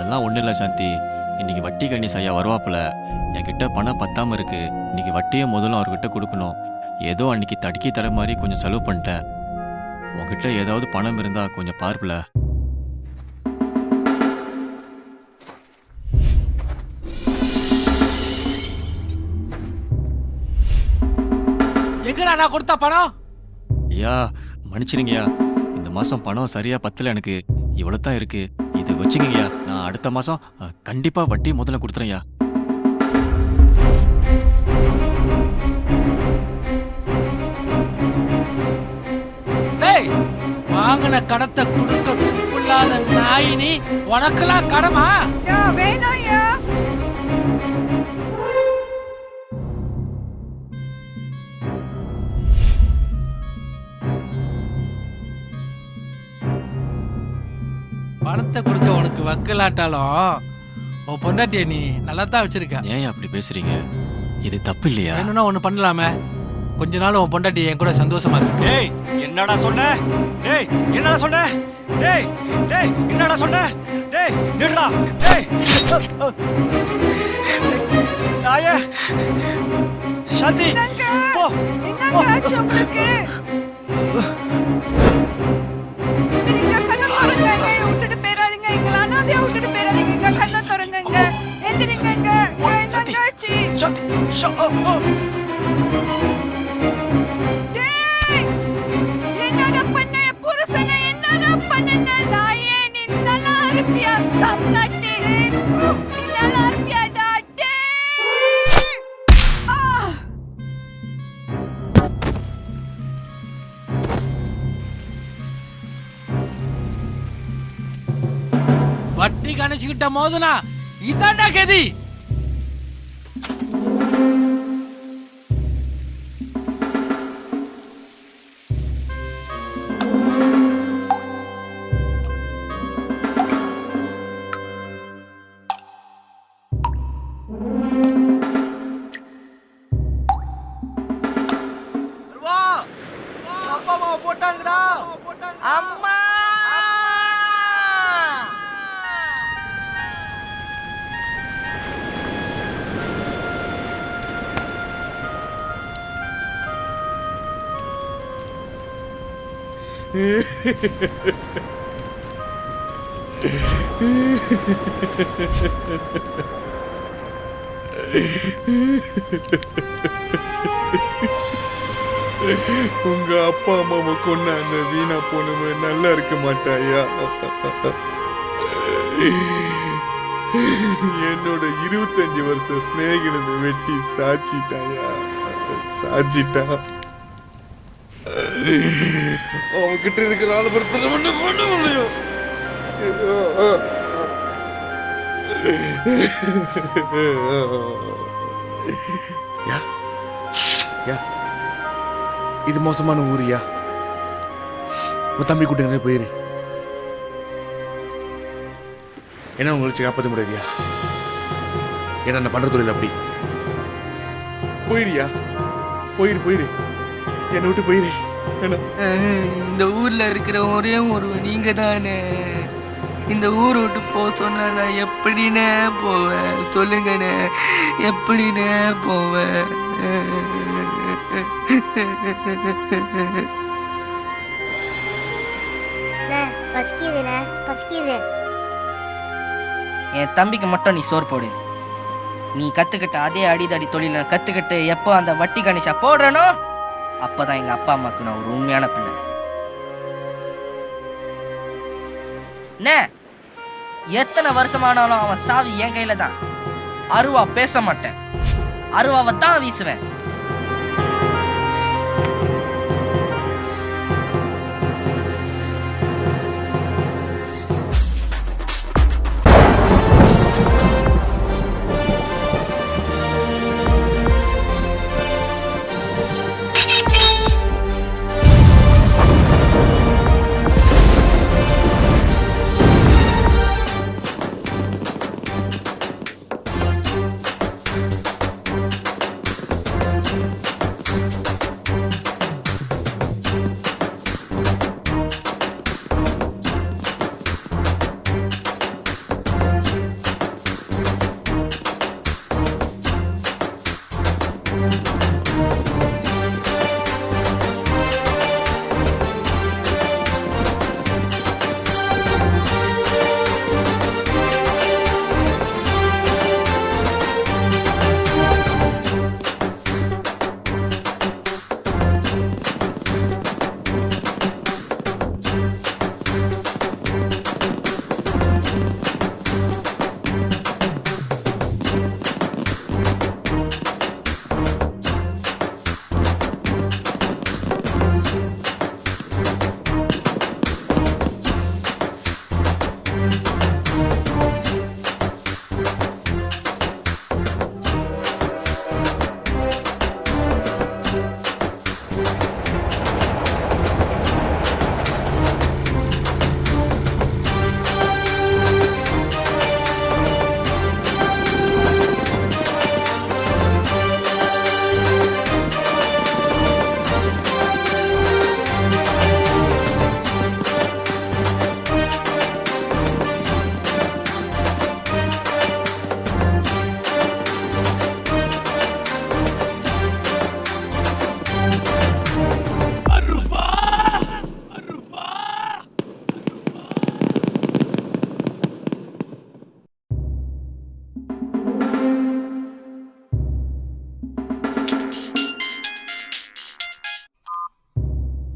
அதெல்லாம் ஒன்றும் இல்லை சாந்தி. இன்னைக்கு வட்டி கணேஷ் ஐயா வருவாப்புல. என்கிட்ட பணம் பத்தாம இருக்கு. இன்னைக்கு வட்டியை முதல்ல அவர்கிட்ட கொடுக்கணும். ஏதோ அன்னைக்கு தடுக்கி தர மாதிரி கொஞ்சம் செலவு பண்ணிட்டேன். உங்ககிட்ட ஏதாவது பணம் இருந்தா கொஞ்சம் பார்ப்புல. எங்கடா நான் கொடுத்த பணம்? ஐயா மன்னிச்சிடுங்கய்யா, இந்த மாசம் பணம் சரியா பத்தல. எனக்கு இவ்வளவு தான் இருக்கு. இதை வச்சுக்கங்கய்யா. நான் அடுத்த மாசம் கண்டிப்பா வட்டி முதல்ல கொடுத்துறேன்யா. டேய், வாங்கின கடத்தை கொடுக்க துப்பில்லாத நாயினி, உனக்கெல்லாம் கடமா? வேணாயா. பணத்தை கொடுக்க உனக்கு வக்கலாட்டாலும் உன் பொண்டாட்டிய நீ நல்லா தான் வச்சிருக்க. ஏன் அப்படி பேசுறீங்க? இது தப்பு இல்லையா? வேணும்னா ஒண்ணு பண்ணலாமே. கொஞ்ச நாள் உன் பொண்டாட்டி என் கூட சந்தோஷமா இருக்கு. டேய் என்னடா சொன்ன? டேய் என்னடா சொன்ன? டேய் டேய் என்னடா சொன்ன? டேய் நில்றா. டேய் நாயே சாந்தி போ. என்னங்க ஆச்சு உங்களுக்கு? நீங்க கண்ணை திறங்க. விட்டுட்டு போயிடாதீங்க. எங்களை அனாதையா விட்டுட்டு போயிடாதீங்க. கண்ணை திறங்க. எந்திரிங்க. என்னங்க ஆச்சு? சாந்தி என்னடா பண்ண புருஷனை? என்னடா பண்ண நாயே? நீ நல்லா இருப்பியா? கம்நாட்டி நீ நல்லா இருப்பியாடா? வட்டி கணச்சுக்கிட்ட மோதுனா இதாண்டா கதி. அம்மா உங்க அப்பா அம்மாவை கொன்ன அந்த வீணா போனவன் நல்லா இருக்க மாட்டாயா? என்னோட 25 வருஷம் ஸ்நேகிதனை வெட்டி சாச்சிட்டாயா? சாச்சிட்டா. அவன்கிட்ட இருக்கிற ஆலபுரத்தில் ஒண்ணு பண்ண முடியும். இது மோசமான ஊரியா? உன் தம்பி கூட்ட போயிரு. என்ன உங்களுக்கு காப்பாற்ற முடியாதியா? ஏன்னா நான் பண்ற தொழில் அப்படி. போயிரியா? போயிரு என்னை விட்டு போயிரு. இந்த ஊர்ல இருக்கிற ஒரே ஒரு நீங்க தானே. இந்த ஊரை விட்டு போக சொன்னா நான் எப்படினே போவேன்? சொல்லுங்கண்ணே, எப்படினே போவேன்? என் தம்பிக்கு மட்டும் நீ சோறு போடு. நீ கத்துக்கிட்ட அதே அடிதடி தொழில கத்துக்கிட்டு எப்போ அந்த வட்டி கணேஷா போடுறனோ அப்பதான் எங்க அப்பா அம்மாக்கு நான் ஒரு உண்மையான பிள்ளை. எத்தனை வருஷமானாலும் அவன் சாவி என் கையில தான். அருவா பேச மாட்டேன், அருவாவை தான் வீசுவேன்.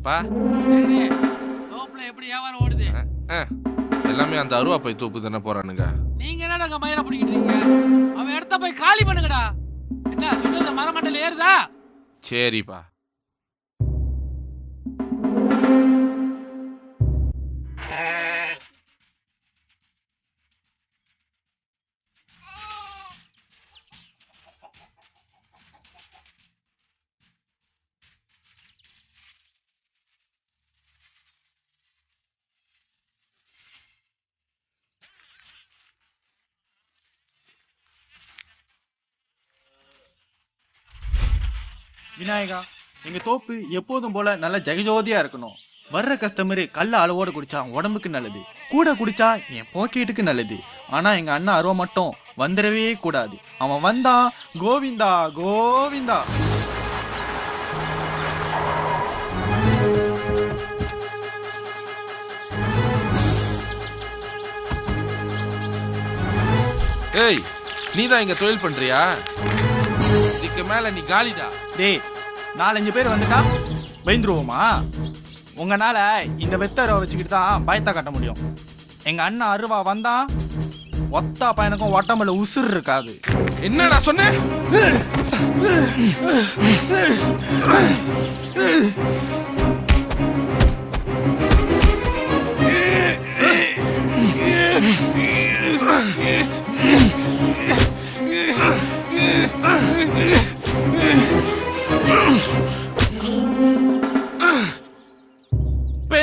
பா சரி, தோப்புல எப்படி வியாபாரம் ஓடுது? எல்லாமே அந்த அருவா போய் தூப்பு தானே போறானுங்க. நீங்க என்னடா மயிரை பிடிக்கிட்டு இருக்கீங்க? அவன் இடத்த போய் காலி பண்ணுங்கடா. என்ன சொல்றது, மரமண்டல ஏறுதா? சரிப்பா. விநாயகா, எங்க தோப்பு எப்போதும் போல நல்ல ஜெகஜோதியா இருக்கணும். வர்ற கஸ்டமரு கல்ல அளவோடு குடிச்சா உடம்புக்கு நல்லது, கூட குடிச்சா என் பாக்கெட்டுக்கு நல்லது. ஆனா எங்க அண்ணன் அருவா மட்டும் வந்துடவே கூடாது. அவன் வந்தான் கோவிந்தா கோவிந்தா. ஏய், நீ தான் இங்க தொழில் பண்றியா? இதுக்கு மேல நீ காலிடா. டேய், 4-5 பேர் வந்துட்டா பயந்துருவோமா? உங்களால இந்த வெத்தரை வச்சுக்கிட்டு தான் பயத்தை காட்ட முடியும். எங்க அண்ணன் அருவா வந்தா ஒத்தா பையனுக்கும் ஒட்டமல்ல உசுர் இருக்காது. என்னடா சொன்ன?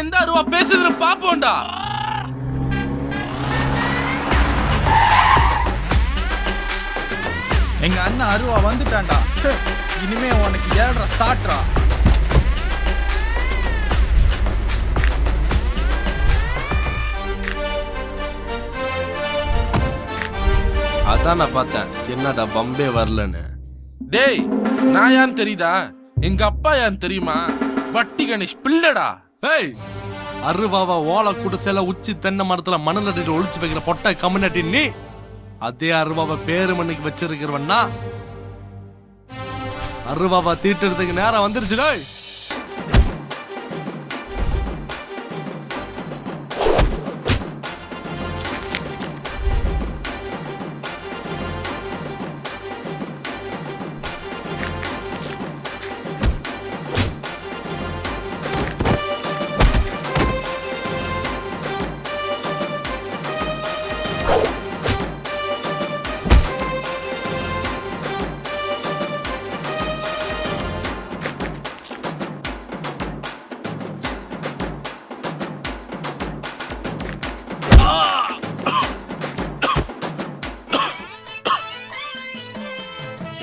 எந்த அருவா பேசுறது பாப்போண்டா. எங்க அண்ணன் அருவா வந்துட்டான்டா. இனிமே உனக்கு 7:30 ஸ்டார்ட்ரா. அதான் நான் பார்த்தேன், என்னடா பம்பே வரலன்னு. டேய், நான் யான்னு தெரியுதா? எங்க அப்பா யான்னு தெரியுமா? வட்டி கணேஷ் பிள்ளடா. ஏய், அருவாவா ஓலை குடிசைல உச்சி தென்னை மரத்துல மணல் நட்டிட்டு ஒளிச்சு வைக்கிற பொட்டை கம்யூனிட்டி நீ. அதே அருவாவை பேரு மண்ணுக்கு வச்சிருக்கிறவன்னா அருவாவா தீட்டுறதுக்கு நேரம் வந்துருச்சுடா.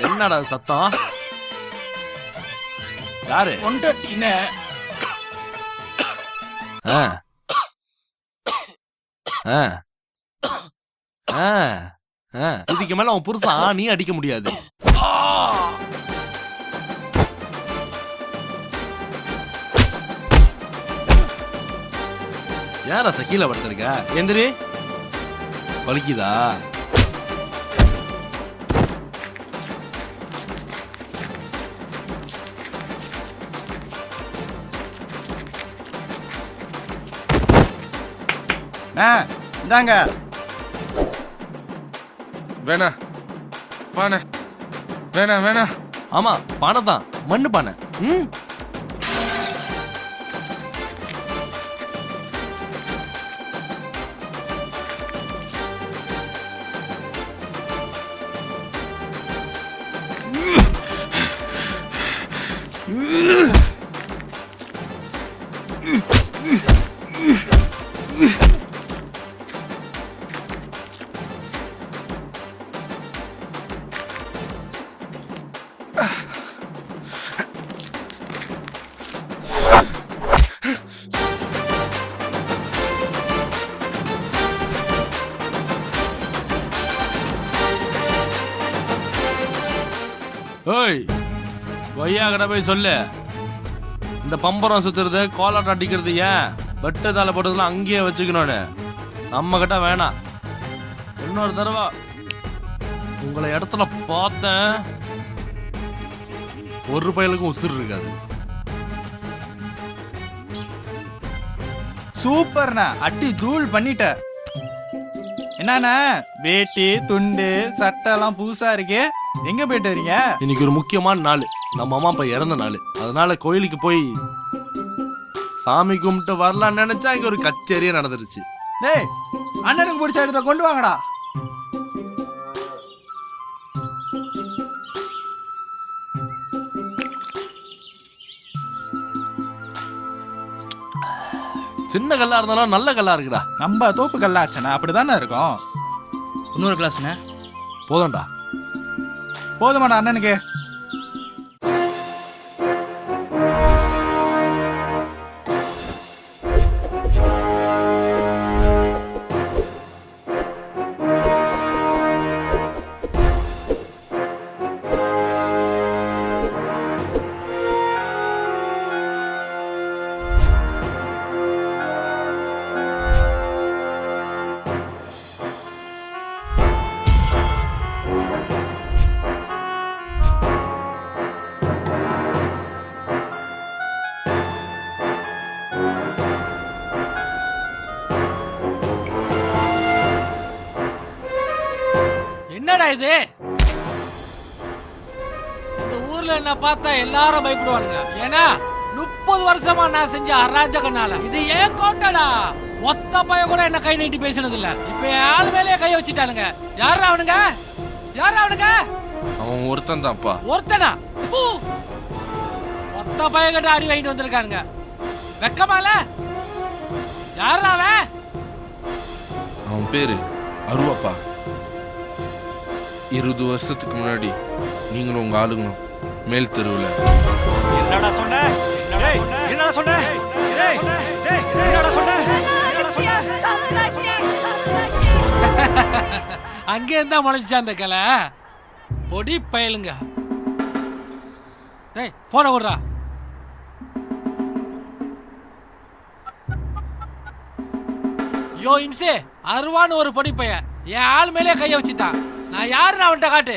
என்னடா சத்தம்? யாரு? கொண்டட்டினே. இதுக்கு மேல அவன் புருஷன் நீ அடிக்க முடியாது. யாரா கீழே படுத்திருக்க? எந்திரி. வலிக்குதா? இந்தாங்க. வேணா பானை, வேணா வேணா. ஆமா, பானை தான், மண்ணு பானை. ம். ஓய், கொய்யா கடை போய் சொல்லு. இந்த பம்பரம் சுத்துறது, கோலாட்டம் அடிக்கிறது ஏன் வெட்டு தாளை போட்டதெல்லாம் அங்கேயே வச்சுக்கணும்னு. நம்ம கிட்ட வேணாம். இன்னொரு தடவை உங்களை இடத்துல பார்த்தேன், ஒரு பயலுக்கும் உசுர் இருக்காது. சூப்பர்ண்ணா, அடி தூள் பண்ணிட்ட. என்னண்ணா வேட்டி துண்டு சட்டை எல்லாம் புதுசா இருக்கு, எங்க போயிட்டு வரீங்க? இன்னைக்கு ஒரு முக்கியமான நாள், நம்ம அம்மா அப்பா இறந்த நாள். அதனால கோயிலுக்கு போய் சாமி கும்பிட்டு வரலாம்னு நினைச்சா இங்க ஒரு கச்சேரியே நடந்துருச்சு. டேய், அண்ணனுக்கு பிடிச்ச இடத்த கொண்டு வாங்கடா. சின்ன கல்லா இருந்தாலும் நல்ல கல்லா இருக்குடா. நம்ம தோப்பு கல்லாச்சனா அப்படிதானே இருக்கும். இன்னொரு கிளாஸ்ண்ணே. போதும்டா. போதுமாடா அண்ணனுக்கு? என்னடா இது? இந்த ஊர்ல என்ன பார்த்தா எல்லாரும் பயப்படுவானுங்க. ஏன்னா 30 வருஷமா நான் செஞ்ச அராஜகனால இது ஏன் கோட்டடா. மொத்த பய கூட என்ன கை நீட்டி பேசினது இல்ல. இப்ப யாரு மேலேயே கை வச்சுட்டானுங்க. யாரா அவனுங்க? யாரா அவனுங்க? அவன் ஒருத்தன் தான்ப்பா. ஒருத்தனா? மொத்த பய கிட்ட அடி வாங்கிட்டு வந்திருக்கானுங்க. வெக்கமால? யாரா அவன்? அவன் பேரு அருவாப்பா. 20 வருஷத்துக்கு முன்னாடி நீங்களும் உங்க ஆளுங்களும் மேல் தெருவில். என்னடா சொன்ன? என்னடா சொன்ன? என்னடா சொன்ன? அங்கே இருந்தா முளைச்சா அந்த கலை பொடி பயலுங்க. டேய், போன விடுறா. யோ இம்சே, அருவான்னு ஒரு பொடி பையன் என் ஆள் மேலே கைய வச்சுட்டான். நான் யாருன்னு அவன்கிட்ட காட்டு.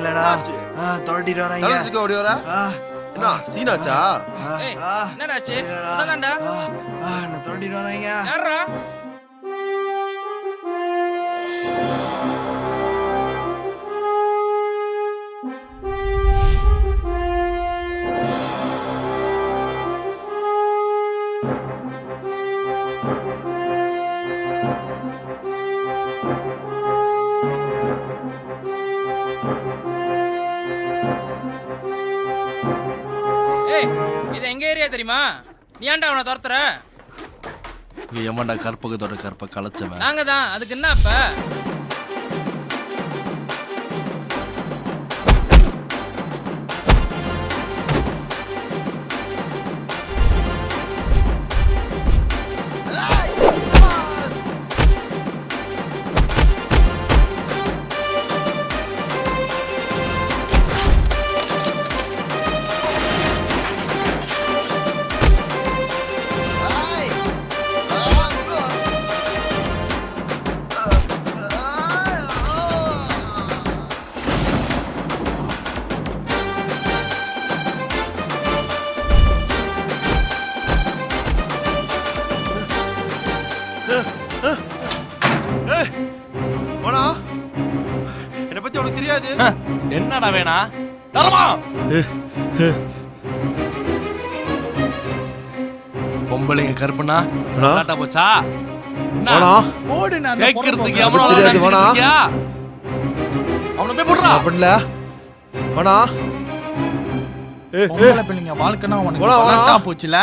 இல்லடா தொரட்டிட்டு வராங்க ஓடி வரா என்ன சீனாச்சா என்னடாச்சு என்னதான்டா என்ன தொரட்டிட்டு வராங்க யாரா இது எங்க ஏரியா தெரியுமா? நீ ஏன்டா அவனை துரத்துற? எமண்டா கற்பகத்தோட கற்ப கலைச்சவன் நாங்க தான். அதுக்கு என்ன அப்ப? என்னை பத்தி உனக்கு தெரியாது. என்னடா வேணா தரமா பொம்பளைங்க கருப்புனா விளையாட்டா போச்சா? கேட்கறதுக்கு அவனை போய் போடுறா பண்ணல வேணா பொம்பளை பிள்ளைங்க வாழ்க்கைனா உனக்கு போச்சுல.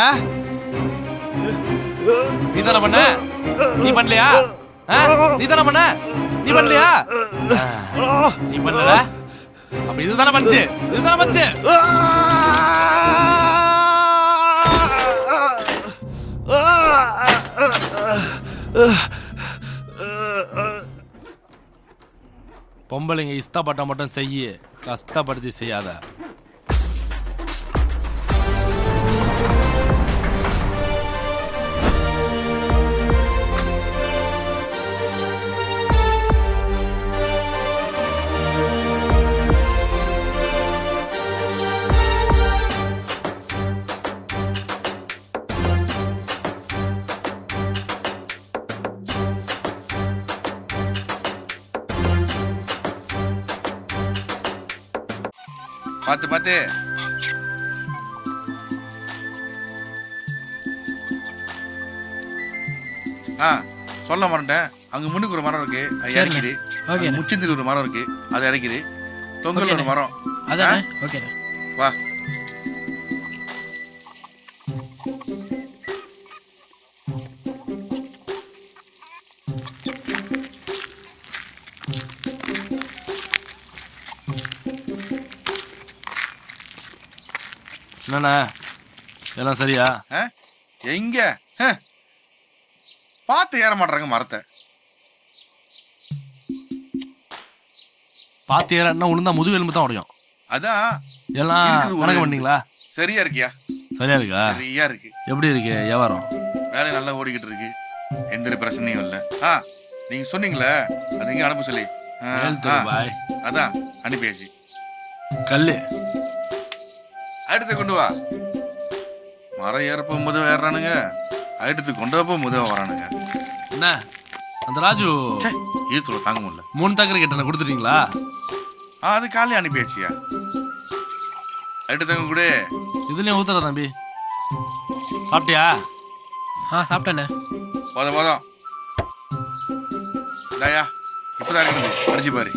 நீ தானே பண்ண? நீ பண்ணலையா? நீ தானே பண்ண? நீ பண்ணலையா? நீ பண்ணல அப்ப இதுதானே பண்ணுச்சு. இதுதானே பண்ணுச்சு. பொம்பளைங்க இஷ்டப்பட்ட மட்டும் செய்ய, கஷ்டப்படுத்தி செய்யாத. பாத்து பாத்து சொல்ல மாட்டேன். அங்க முன்னுக்கு ஒரு மரம் இருக்கு, அது இறக்கிடு. முச்சந்தில் ஒரு மரம் இருக்கு, அதை இறக்கிடு. தொங்கல் ஒரு மரம். வா என்னண்ணா எல்லாம் சரியா? எங்க பார்த்து ஏற மாட்டாங்க மரத்தை. பார்த்து ஏறன்னா உளுந்தா முதுகு எலும்பு தான் உடையும். அதான் எல்லாம் கணக்கு பண்ணீங்களா? சரியா இருக்கியா? சரியா இருக்கா? சரியா இருக்கு. எப்படி இருக்கு வியாபாரம்? வேலை நல்லா ஓடிக்கிட்டு இருக்கு, எந்த பிரச்சனையும் இல்லை. நீங்க சொன்னீங்களே அது எங்க அனுப்ப சொல்லி அதான் அனுப்பியாச்சு. கல்லு அடுத்து கொண்டு வா. மரம் ஏறப்ப முதல் ஏறானுங்க, அடுத்து கொண்டு வரப்போ முதல் வரானுங்க. என்ன அந்த ராஜு ஈரத்துல தாங்க முடியல. 3 தக்கரை கேட்ட கொடுத்துட்டீங்களா? அது காலையில் அனுப்பியாச்சியா. அடுத்து தங்க கூட இதுலயும் ஊத்துற தம்பி. சாப்பிட்டியா? சாப்பிட்டேண்ணே. போதும் போதும். தாயா இப்பதான் இருக்குது, அடிச்சு பாரு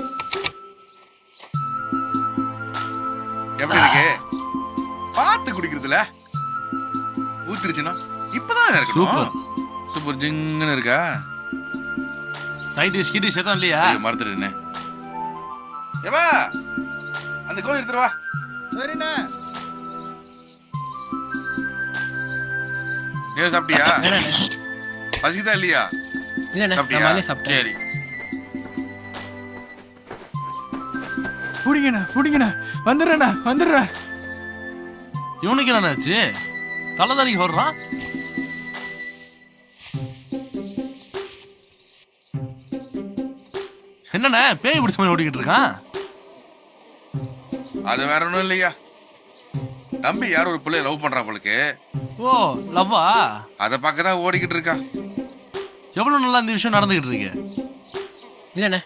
எப்படி இருக்கு. பார்த்து குடிக்கிறதுல ஊத்துருச்சுன்னா இப்பதான் இருக்கு. சூப்பர் சூப்பர் ஜிங்குன்னு இருக்கா. சைட் டிஷ் கிடிஷ் எதுவும் இல்லையா? மறந்துடுனே. ஏவா அந்த கோழி எடுத்துட்டு வா. சரிண்ணே. நீ சாப்பிட்டியா? பசிக்குதா இல்லையா? சரி புடிங்கண்ணா வந்துடுறேன். இவனுக்கு என்ன ஆச்சு? தலைதாரிக்கு வர்றான். என்னண்ணே பேய் பிடிச்ச மாதிரி ஓடிக்கிட்டு இருக்கான்? அது வேற ஒண்ணும் இல்லையா, தம்பி யார் ஒரு பிள்ளைய லவ் பண்றான் போலுக்கு. ஓ லவ்வா? அதை பார்க்க தான் ஓடிக்கிட்டு இருக்கான். எவ்வளவு நல்லா இந்த விஷயம் நடந்துகிட்டு இருக்கு? இல்லண்ணே,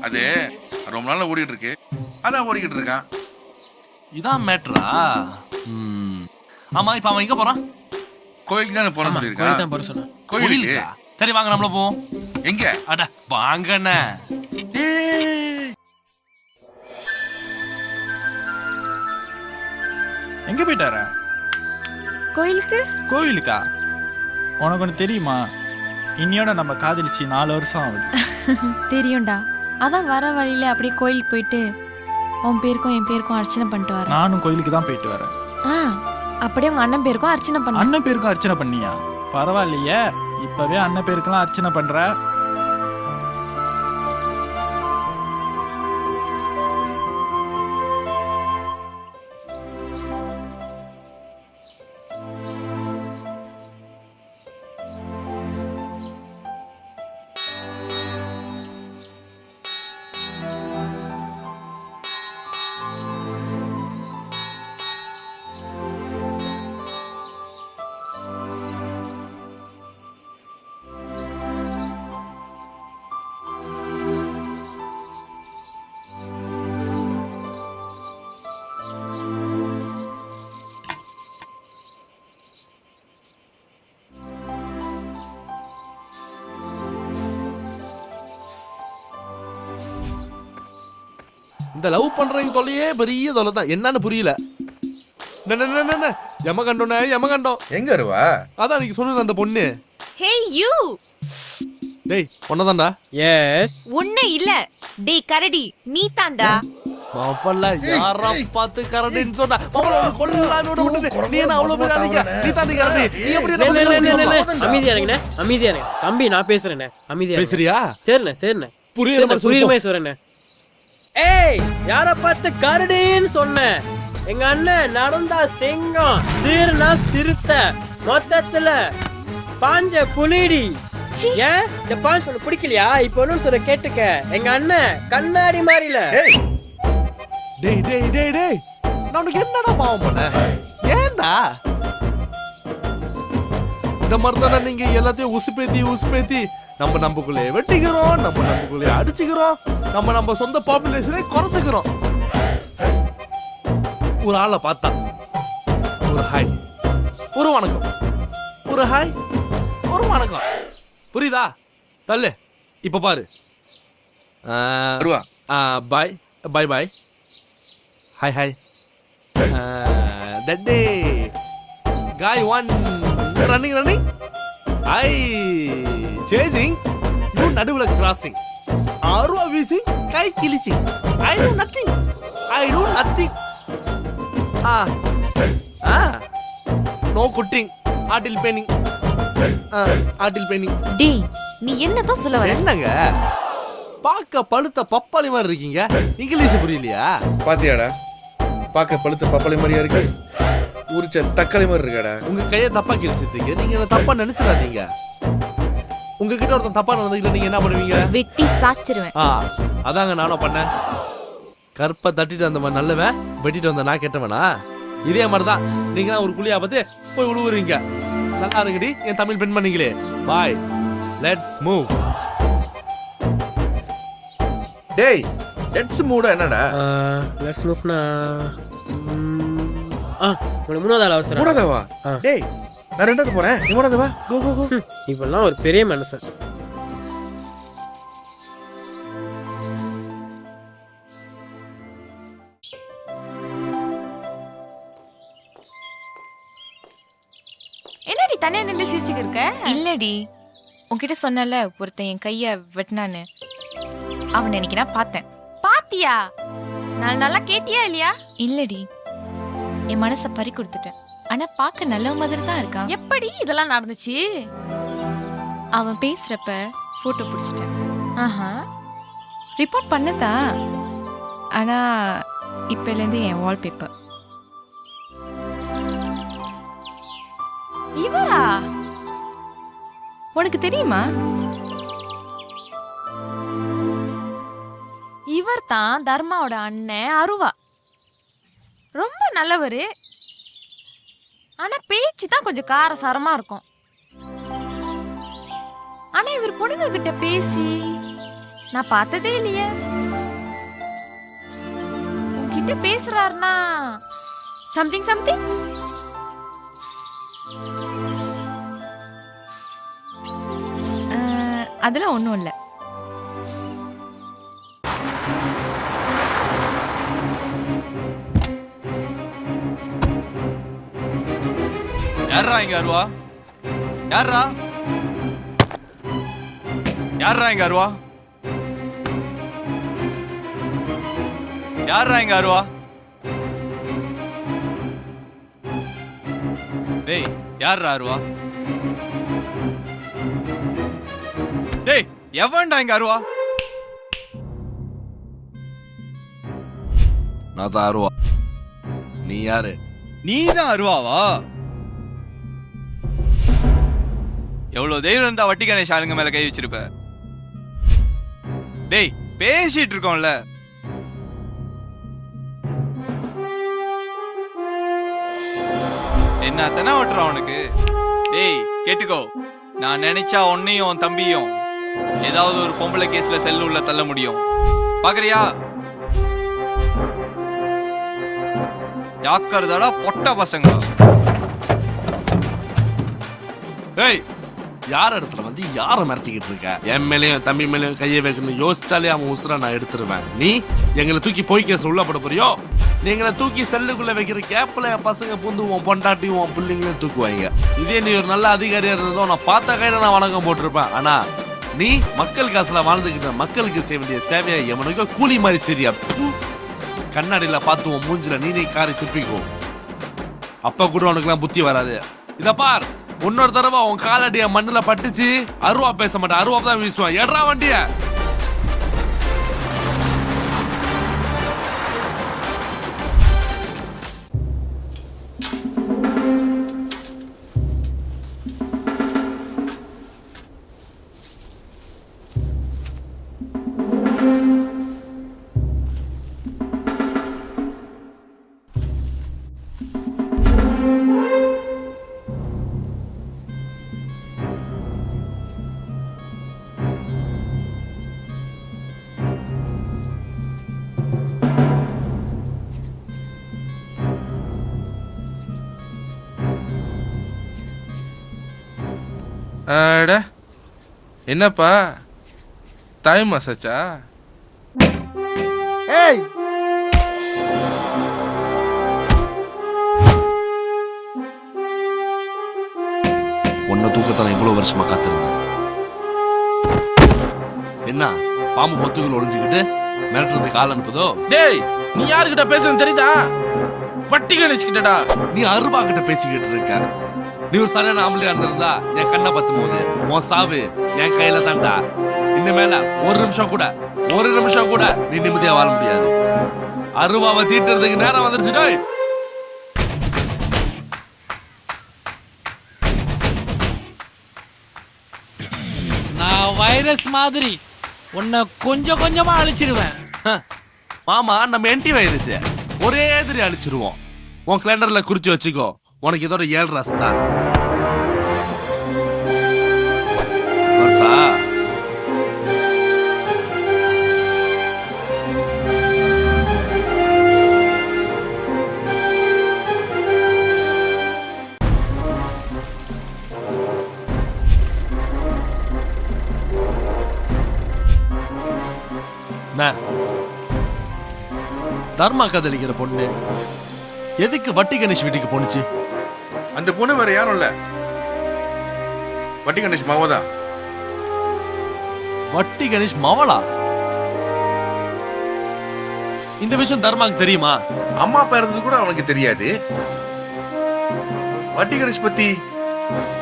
அது ரொம்ப நாள் ஓடிக்கிட்டு இருக்கு, அதான் ஓடிக்கிட்டு இருக்கான். இதான் மேட்ரா? ஆமா, இப்ப அவன் எங்க போறான்? கோயிலுக்கு தானே போன சொல்லியிருக்கான். போற சொன்னேன். கோயிலுக்கு? சரி வாங்க நம்மள போவோம். எங்க? அட வாங்கண்ணே. எங்க போயிட்டாரா? கோயிலுக்கு. கோயிலுக்கா? உனக்கு ஒன்று தெரியுமா, இன்னையோட நம்ம காதலிச்சு 4 வருஷம் ஆகுது. தெரியும்டா. அதான் வர வழியில அப்படியே கோயிலுக்கு போயிட்டு உன் பேருக்கும் என் பேருக்கும் அர்ச்சனை பண்ணிட்டு வரேன். நானும் கோயிலுக்கு தான் போயிட்டு வரேன். அப்படியே உங்க அண்ணன் பேருக்கும் அர்ச்சனை பண்ண. அண்ணன் பேருக்கும் அர்ச்சனை பண்ணியா? பரவாயில்லையே, இப்பவே அண்ணன் பேருக்கெல்லாம் அர்ச்சனை பண்ற. இந்த லவ் பண்றவங்க தொல்லையே பெரிய தொல்லை தான். என்னன்னு புரியல. யமகண்டம் எங்க இருவா? அதான் நீங்க சொன்னது அந்த பொண்ணு. Hey you. டேய் ஒன்னதான்டா. எஸ். ஒண்ணு இல்ல. டேய் கரடி, நீ தான்டா. மாப்பல்ல யாரா பார்த்து கரடின்னு சொன்னா மாப்பல்ல கொல்லாம விட்டு நீ என்ன அவ்வளவு பேராதீங்க. நீ தாண்டி கரடி. நீ எப்படி அமைதியா இருங்கண்ணே, அமைதியா இருங்க. தம்பி நான் பேசுறேண்ணே, அமைதியா பேசுறியா? சரிண்ணே புரியுற மாதிரி சொல்றேண்ணே. ஏய், யார பார்த்து கரடின்னு சொன்ன? எங்க அண்ணன் நடந்தா சிங்கம், சீர்னா சிறுத்தை, மொத்தத்துல பாஞ்ச புலிடி. ஏன் இந்த பாஞ்சு ஒண்ணு பிடிக்கலையா? இப்ப ஒண்ணும் சொல்ற கேட்டுக்க. எங்க அண்ணன் கண்ணாடி மாறில. டேய் டேய் டேய் டேய், நான் உனக்கு என்னடா பாவம் பண்ண? ஏன்டா இந்த மாதிரி தானே நீங்க எல்லாத்தையும் உசுப்பேத்தி நமக்குள்ளே வெட்டிக்கிறோம், நமக்குள்ளே அடிச்சுக்கிறோம், நம்ம சொந்த பாப்புலேஷனை குறைச்சுக்கிறோம். ஒரு ஆளை பார்த்தா ஒரு ஹாய், ஒரு வணக்கம், ஒரு ஹாய், ஒரு வணக்கம். புரியுதா? தள்ளு. இப்ப பாரு. Bye bye bye, hi hi. That day guy one running I chasing you நடுவுல crossing ஆர்வா வீசிங் கை கிழிச்சிங் I do nothing no cutting ஆட்டில் பெயிண்டிங் டேய் நீ என்னதான் சொல்ல வர? என்னங்க பாக்க பழுத்த பப்பாளி மாதிரி இருக்கீங்க, இங்கிலீஷ் புரியலையா? பாத்தியாடா, பாக்க பழுத்த பப்பாளி மாதிரியா இருக்கு, உரிச்ச தக்காளி மாதிரி இருக்காடா. உங்க கையை தப்பா கிழிச்சதுக்கு நீங்க என்ன தப்பா நினைச்சிடாதீங்க. உங்ககிட்ட ஒருத்தன் தப்பா நடந்துக்கிட்ட நீங்க என்ன பண்ணுவீங்க? வெட்டி சாச்சிருவேன். அதாங்க நானும் பண்ணேன். கற்பை தட்டிட்டு அந்த மாதிரி நல்லவன், வெட்டிட்டு வந்த நான் கெட்டவனா? இதே மாதிரிதான் நீங்க ஒரு குழியா பார்த்து போய் உழுவுறீங்க. நல்லா இருக்குடி என் தமிழ் பெண் பண்ணீங்களே. பாய், லெட்ஸ் மூவ். டேய் லெட்ஸ் மூவ் என்னடா? லெட்ஸ் மூவ்னா மூணாவது அவசரம். மூணாவதா? டேய் நான் ரெண்டாவது போறேன், நீ மூணாவது வா. கோ கோ கோ. இப்பெல்லாம் ஒரு பெரிய மனுஷன். என்னடி தனியா நின்று சிரிச்சுக்க இருக்க? இல்லடி, உன்கிட்ட சொன்னல ஒருத்தன் என் கைய வெட்டினான்னு, அவனை இன்னைக்கு நான் பார்த்தேன். பாத்தியா? நான் நல்லா கேட்டியா இல்லையா? இல்லடி, என் மனசை பறி கொடுத்துட்டேன். ஆனா பார்க்க நல்ல மாதிரி தான் இருக்கான். எப்படி இதெல்லாம் நடந்துச்சு? அவன் பேசுறப்ப போட்டோ பிடிச்சிட்டேன். ஆஹா, ரிப்போர்ட் பண்ணதா. ஆனா இப்பல இருந்து என் வால்பேப்பர். இவரா? உனக்கு தெரியுமா? இவர் தான் தர்மாவோட அண்ணன் அருவா. ரொம்ப நல்லவரு. ஆனா பேச்சு தான் கொஞ்சம் காரசாரமா இருக்கும். ஆனா இவர் பொண்ணுங்க கிட்ட பேசி நான் பார்த்ததே இல்லையே. உன்கிட்ட பேசுறாருன்னா சம்திங் சம்திங். அதெல்லாம் ஒன்றும் இல்லை. யாரா இங்க அருவா? யாரா யாரா இங்க அருவா? யாரா இங்க அருவா? டேய் யாரா அருவா? டேய் எவன்டா இங்க அருவா? நான் தான் அருவா. நீ யாரு? நீதான் அருவாவா? எவ்வளவு தைரியம் இருந்தா வட்டி கணேஷ் ஆளுங்க மேல கை வச்சிருப்ப? டேய் பேசிட்டு இருக்கோம்ல. என்ன தானே ஓட்டுறான் உனக்கு? டேய் கேட்டுக்கோ, நான் நினைச்சா உன்னையும் உன் தம்பியும் ஏதாவது ஒரு பொம்பளை கேஸ்ல செல்ல உள்ள தள்ள முடியும். பாக்குறியா? ஜாக்கிரதடா பொட்ட பசங்க. ஏய், யார் இடத்துல வந்து யாரை மிரட்டிக்கிட்டு இருக்க? என் மேலேயும் தம்பி மேலேயும் கையை வைக்கணும் யோசிச்சாலே அவன் உசுரா நான் எடுத்துருவேன். நீ எங்களை தூக்கி போய் கேஸ் உள்ள போட போறியோ? நீங்களை தூக்கி செல்லுக்குள்ள வைக்கிற கேப்ல என் பசங்க பூந்து உன் பொண்டாட்டி உன் பிள்ளைங்களையும் தூக்குவாங்க. இதே நீ ஒரு நல்ல அதிகாரியா இருந்ததோ நான் பார்த்த கையில நான் வணக்கம் போட்டிருப்பேன். ஆனா நீ மக்கள் காசுல வாழ்ந்துகிட்ட மக்களுக்கு செய்ய வேண்டிய தேவையா எவனுக்கு கூலி மாதிரி சரியா? கண்ணாடியில பார்த்து உன் மூஞ்சில நீ காரை துப்பிக்கோ. அப்ப கூட உனக்குலாம் புத்தி வராது. இத பார், இன்னொரு தடவை உன் காலடிய மண்ணுல பட்டுச்சு அருவா பேச மாட்டேன். அருவா தான் வீசுவான். எட்ரா வண்டிய. அட என்னப்பா தாய் மசாச்சா? ஏய் உன்னை தூக்கத்தான் இவ்வளவு வருஷமா காத்திருந்தேன். என்ன பாம்பு பொத்துக்குள்ள ஒளிஞ்சுக்கிட்டு மிரட்டுறது கால் அனுப்புதோ? டேய் நீ யாருக்கிட்ட பேசுறது தெரியுதா? வட்டி கணிச்சுக்கிட்டடா. நீ அருபா கிட்ட பேசிக்கிட்டு இருக்க. நீ ஒரு சரியான ஆம்பளையா இருந்திருந்தா என் கண்ணை பத்தும் போது உன் சாவு என் கையில தான்டா. இந்த மேல ஒரு நிமிஷம் கூட நீ நிம்மதியா வாழ முடியாது. அருவாவை தீட்டுறதுக்கு நேரம் வந்துருச்சுடா. நான் வைரஸ் மாதிரி உன்னை கொஞ்சம் கொஞ்சமா அழிச்சிருவேன். மாமா நம்ம என்டி வைரஸ் ஒரே எதிரி அழிச்சிருவோம். உன் கேலண்டர்ல குறிச்சு வச்சுக்கோ. உனக்கு இதோட 7 ராஸ்தா. தர்மா கதலிக்கிற பொண்ணு எதுக்கு வட்டி கணேஷ் வீட்டுக்கு போனுச்சு? அந்த பொண்ணு வேற யாரும் இல்ல, வட்டி கணேஷ் மாவதான். வட்டி கணேஷ் மவளா? இந்த விஷயம் தர்மாக்கு தெரியுமா? அம்மா அப்பா இருந்தது கூட அவனுக்கு தெரியாது. வட்டி கணேஷ் பத்தி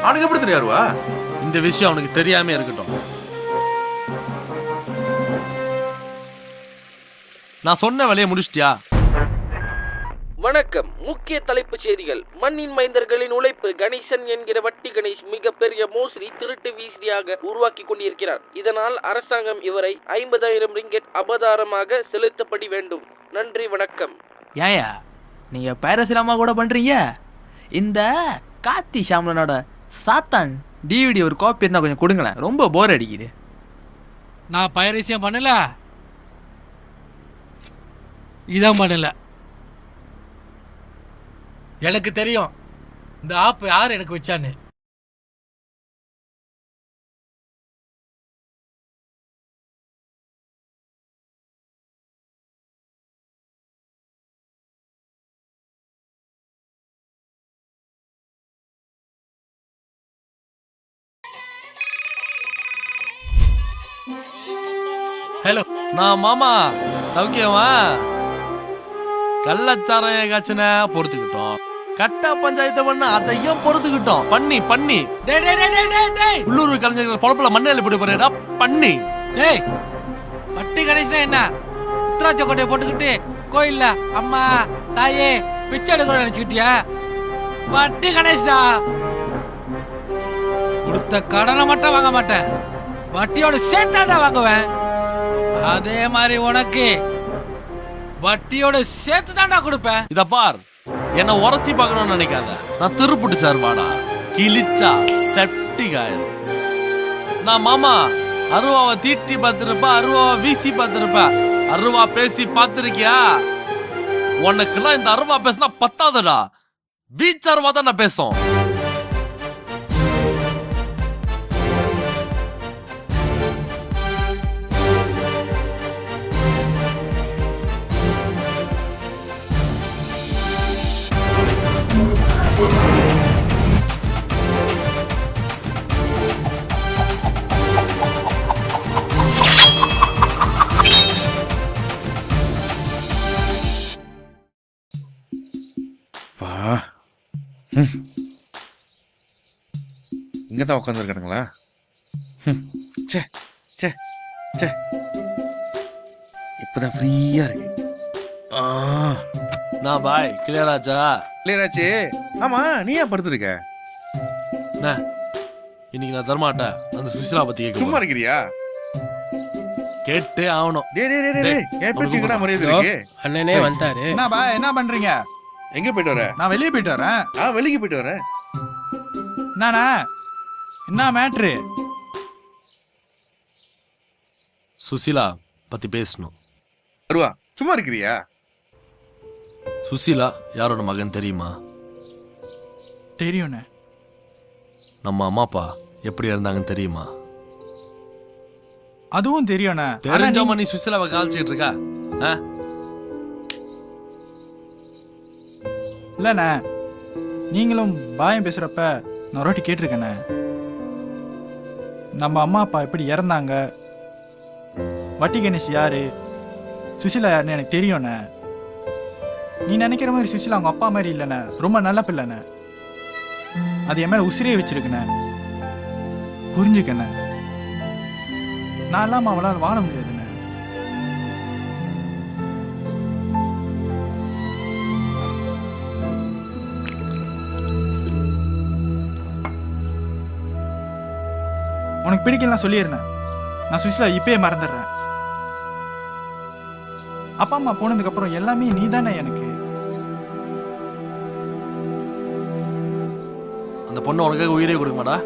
அவனுக்கு எப்படி தெரியாருவா? இந்த விஷயம் அவனுக்கு தெரியாம இருக்கட்டும். நான் சொன்ன வேலையை முடிச்சிட்டியா? வணக்கம். முக்கிய தலைப்புச் செய்திகள். மண்ணின் மைந்தர்களின் உழைப்பு கணேசன் என்கிற வட்டி கணேஷ் மிகப்பெரிய மோசடி திருட்டு வீசியாக உருவாக்கி கொண்டிருக்கிறார். இதனால் அரசாங்கம் இவரை 50,000 ரிங்கெட் அபதாரமாக செலுத்தப்பட வேண்டும். நன்றி, வணக்கம். ஏயா நீங்க பைரசிலாமா கூட பண்றீங்க. இந்த கார்த்தி ஷாம்லனோட சாத்தான் டிவிடி ஒரு காப்பி இருந்தா கொஞ்சம் கொடுங்களேன், ரொம்ப போர் அடிக்குது. நான் பைரசியம் பண்ணல, இதான் பண்ணல. எனக்கு தெரியும் இந்த ஆப் யார் எனக்கு வச்சான்னு. ஹலோ, நான் மாமா சௌக்கியமா? கள்ளச்சாராய காய்ச்சின பொறுத்துக்கிட்டோம், கட்ட பஞ்சாயத்து பண்ண அதையும் பொறுத்துக்கிட்டோம். பண்ணி பண்ணி உள்ளூர் கலைஞர்கள் பொழப்புல மண்ணெல்லி போட்டு போறேடா பண்ணி. டேய், வட்டி கணேஷ்னா என்ன? உத்தராட்ச கொட்டையை போட்டுக்கிட்டு கோயில்ல அம்மா தாயே பிச்சை எடுக்கிற நினைச்சுக்கிட்டியா? வட்டி கணேஷ்டா. கொடுத்த கடனை மட்டும் வாங்க மாட்டேன், வட்டியோட சேர்த்தாண்டா வாங்குவேன். அதே மாதிரி உனக்கு வட்டியோட சேர்த்து தாண்டா கொடுப்பேன். இத பார், என்ன உரசி பார்க்கணும்னு நினைக்காத. நான் திருப்புட்டு சார்பாடா, கிழிச்சா செப்டிகாயிரும். நான் மாமா அருவாவை தீட்டி பார்த்திருப்ப, அருவாவை வீசி பார்த்திருப்ப, அருவா பேசி பார்த்திருக்கியா? உனக்குலாம் இந்த அருவா பேசினா பத்தாதடா, பீச் அருவா தான் நான் பேசும். இங்கதான் உட்காந்துருக்கானுங்களா? இப்பதான் ஃப்ரீயா இருக்கு. நான் பாய் கிளியராச்சா? கிளியராச்சு. ஆமா, நீ ஏன் படுத்துருக்க? இன்னைக்கு நான் தரமாட்டேன். அந்த சுசிலா பத்தி கேட்க சும்மா இருக்கிறியா? கேட்டே ஆகணும். அண்ணனே வந்துட்டாரு. என்ன பா, என்ன பண்றீங்க? எங்க போயிட்டு வர? நான் வெளியே போயிட்டு வரேன். வெளியே போயிட்டு வரேன். என்னண்ணா, என்ன மேட்ரு? சுசிலா பத்தி பேசணும். வருவா, சும்மா இருக்கிறியா? சுசிலா யாரோட மகன் தெரியுமா? தெரியும்ண்ணே. நம்ம அம்மா அப்பா எப்படி இருந்தாங்கன்னு தெரியுமா? அதுவும் தெரியும்ண்ணே. தெரிஞ்சோமா நீ சுசிலாவை கால்ச்சிட்டு இருக்கா? இல்லண்ணே, நீங்களும் பாயம் பேசுறப்ப நான் ஒரு வாட்டி கேட்டிருக்கேண்ணே. நம்ம அம்மா அப்பா எப்படி இறந்தாங்க, வட்டி கணேஷ் யாரு, சுசிலா யாருன்னு எனக்கு தெரியும்ண்ணே. நீ நினைக்கிற மாதிரி சுசிலா அவங்க அப்பா மாதிரி இல்லைண்ணே, ரொம்ப நல்ல பிள்ளைண்ணே. அது என் மேல உசிரியே வச்சிருக்குண்ணே. புரிஞ்சுக்கண்ணே, நான் இல்லாம அவளால் வாழ முடியாதுண்ணே. உனக்கு பிடிக்கலாம் சொல்லிடுறேன். நான் சுசிலா இப்பயே மறந்துடுறேன். அப்பா அம்மா போனதுக்கு அப்புறம் எல்லாமே நீ தானே எனக்கு. அந்த பொண்ணு உனக்காக உயிரே கொடுக்க மாட்டா?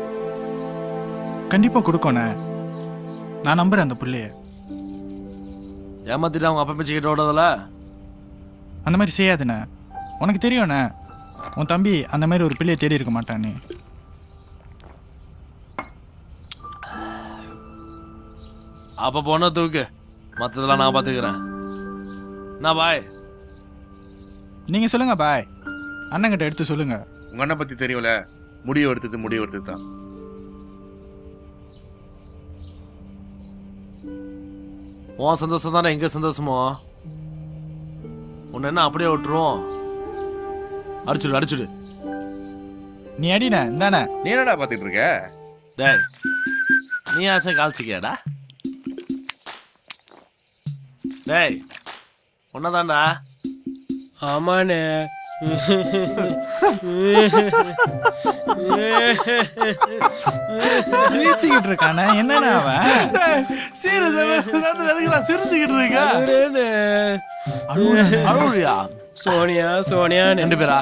கண்டிப்பா கொடுக்கணே. நான் நம்புறேன் அந்த புள்ளைய. ஏமாத்திட்டு அவங்க அப்பா பேச்சு கேட்டு ஓடாதல. அந்த மாதிரி செய்யாதுண்ணே. உனக்கு தெரியும்ண்ணே, உன் தம்பி அந்த மாதிரி ஒரு பிள்ளையை தேடி இருக்க மாட்டான்னு. அப்ப பொண்ணை தூக்கு, மற்றதெல்லாம் நான் பார்த்துக்கிறேன். நான் பாய். நீங்க சொல்லுங்க பாய். அண்ணங்கிட்ட எடுத்து சொல்லுங்க. உங்க அண்ணன் பத்தி தெரியல, முடிவு எடுத்தது தான். உன் சந்தோஷம் தானே எங்க சந்தோஷமோ. உன்னை என்ன அப்படியே விட்டுருவோம்? அடிச்சுடு. நீ அடின தானே. நீ என்னடா பாத்துட்டு இருக்க? டேய், நீ ஆசை கால்ச்சிக்கியாடா? டேய், உன்னதான்டா. ஆமாண்ணே. சிரிச்சுக்கிட்டு இருக்கானே, என்னண்ணா அவன்? சிரிச்சுக்கிட்டு இருக்கா? அழுவியா? சோனியா சோனியா 2 பேரா?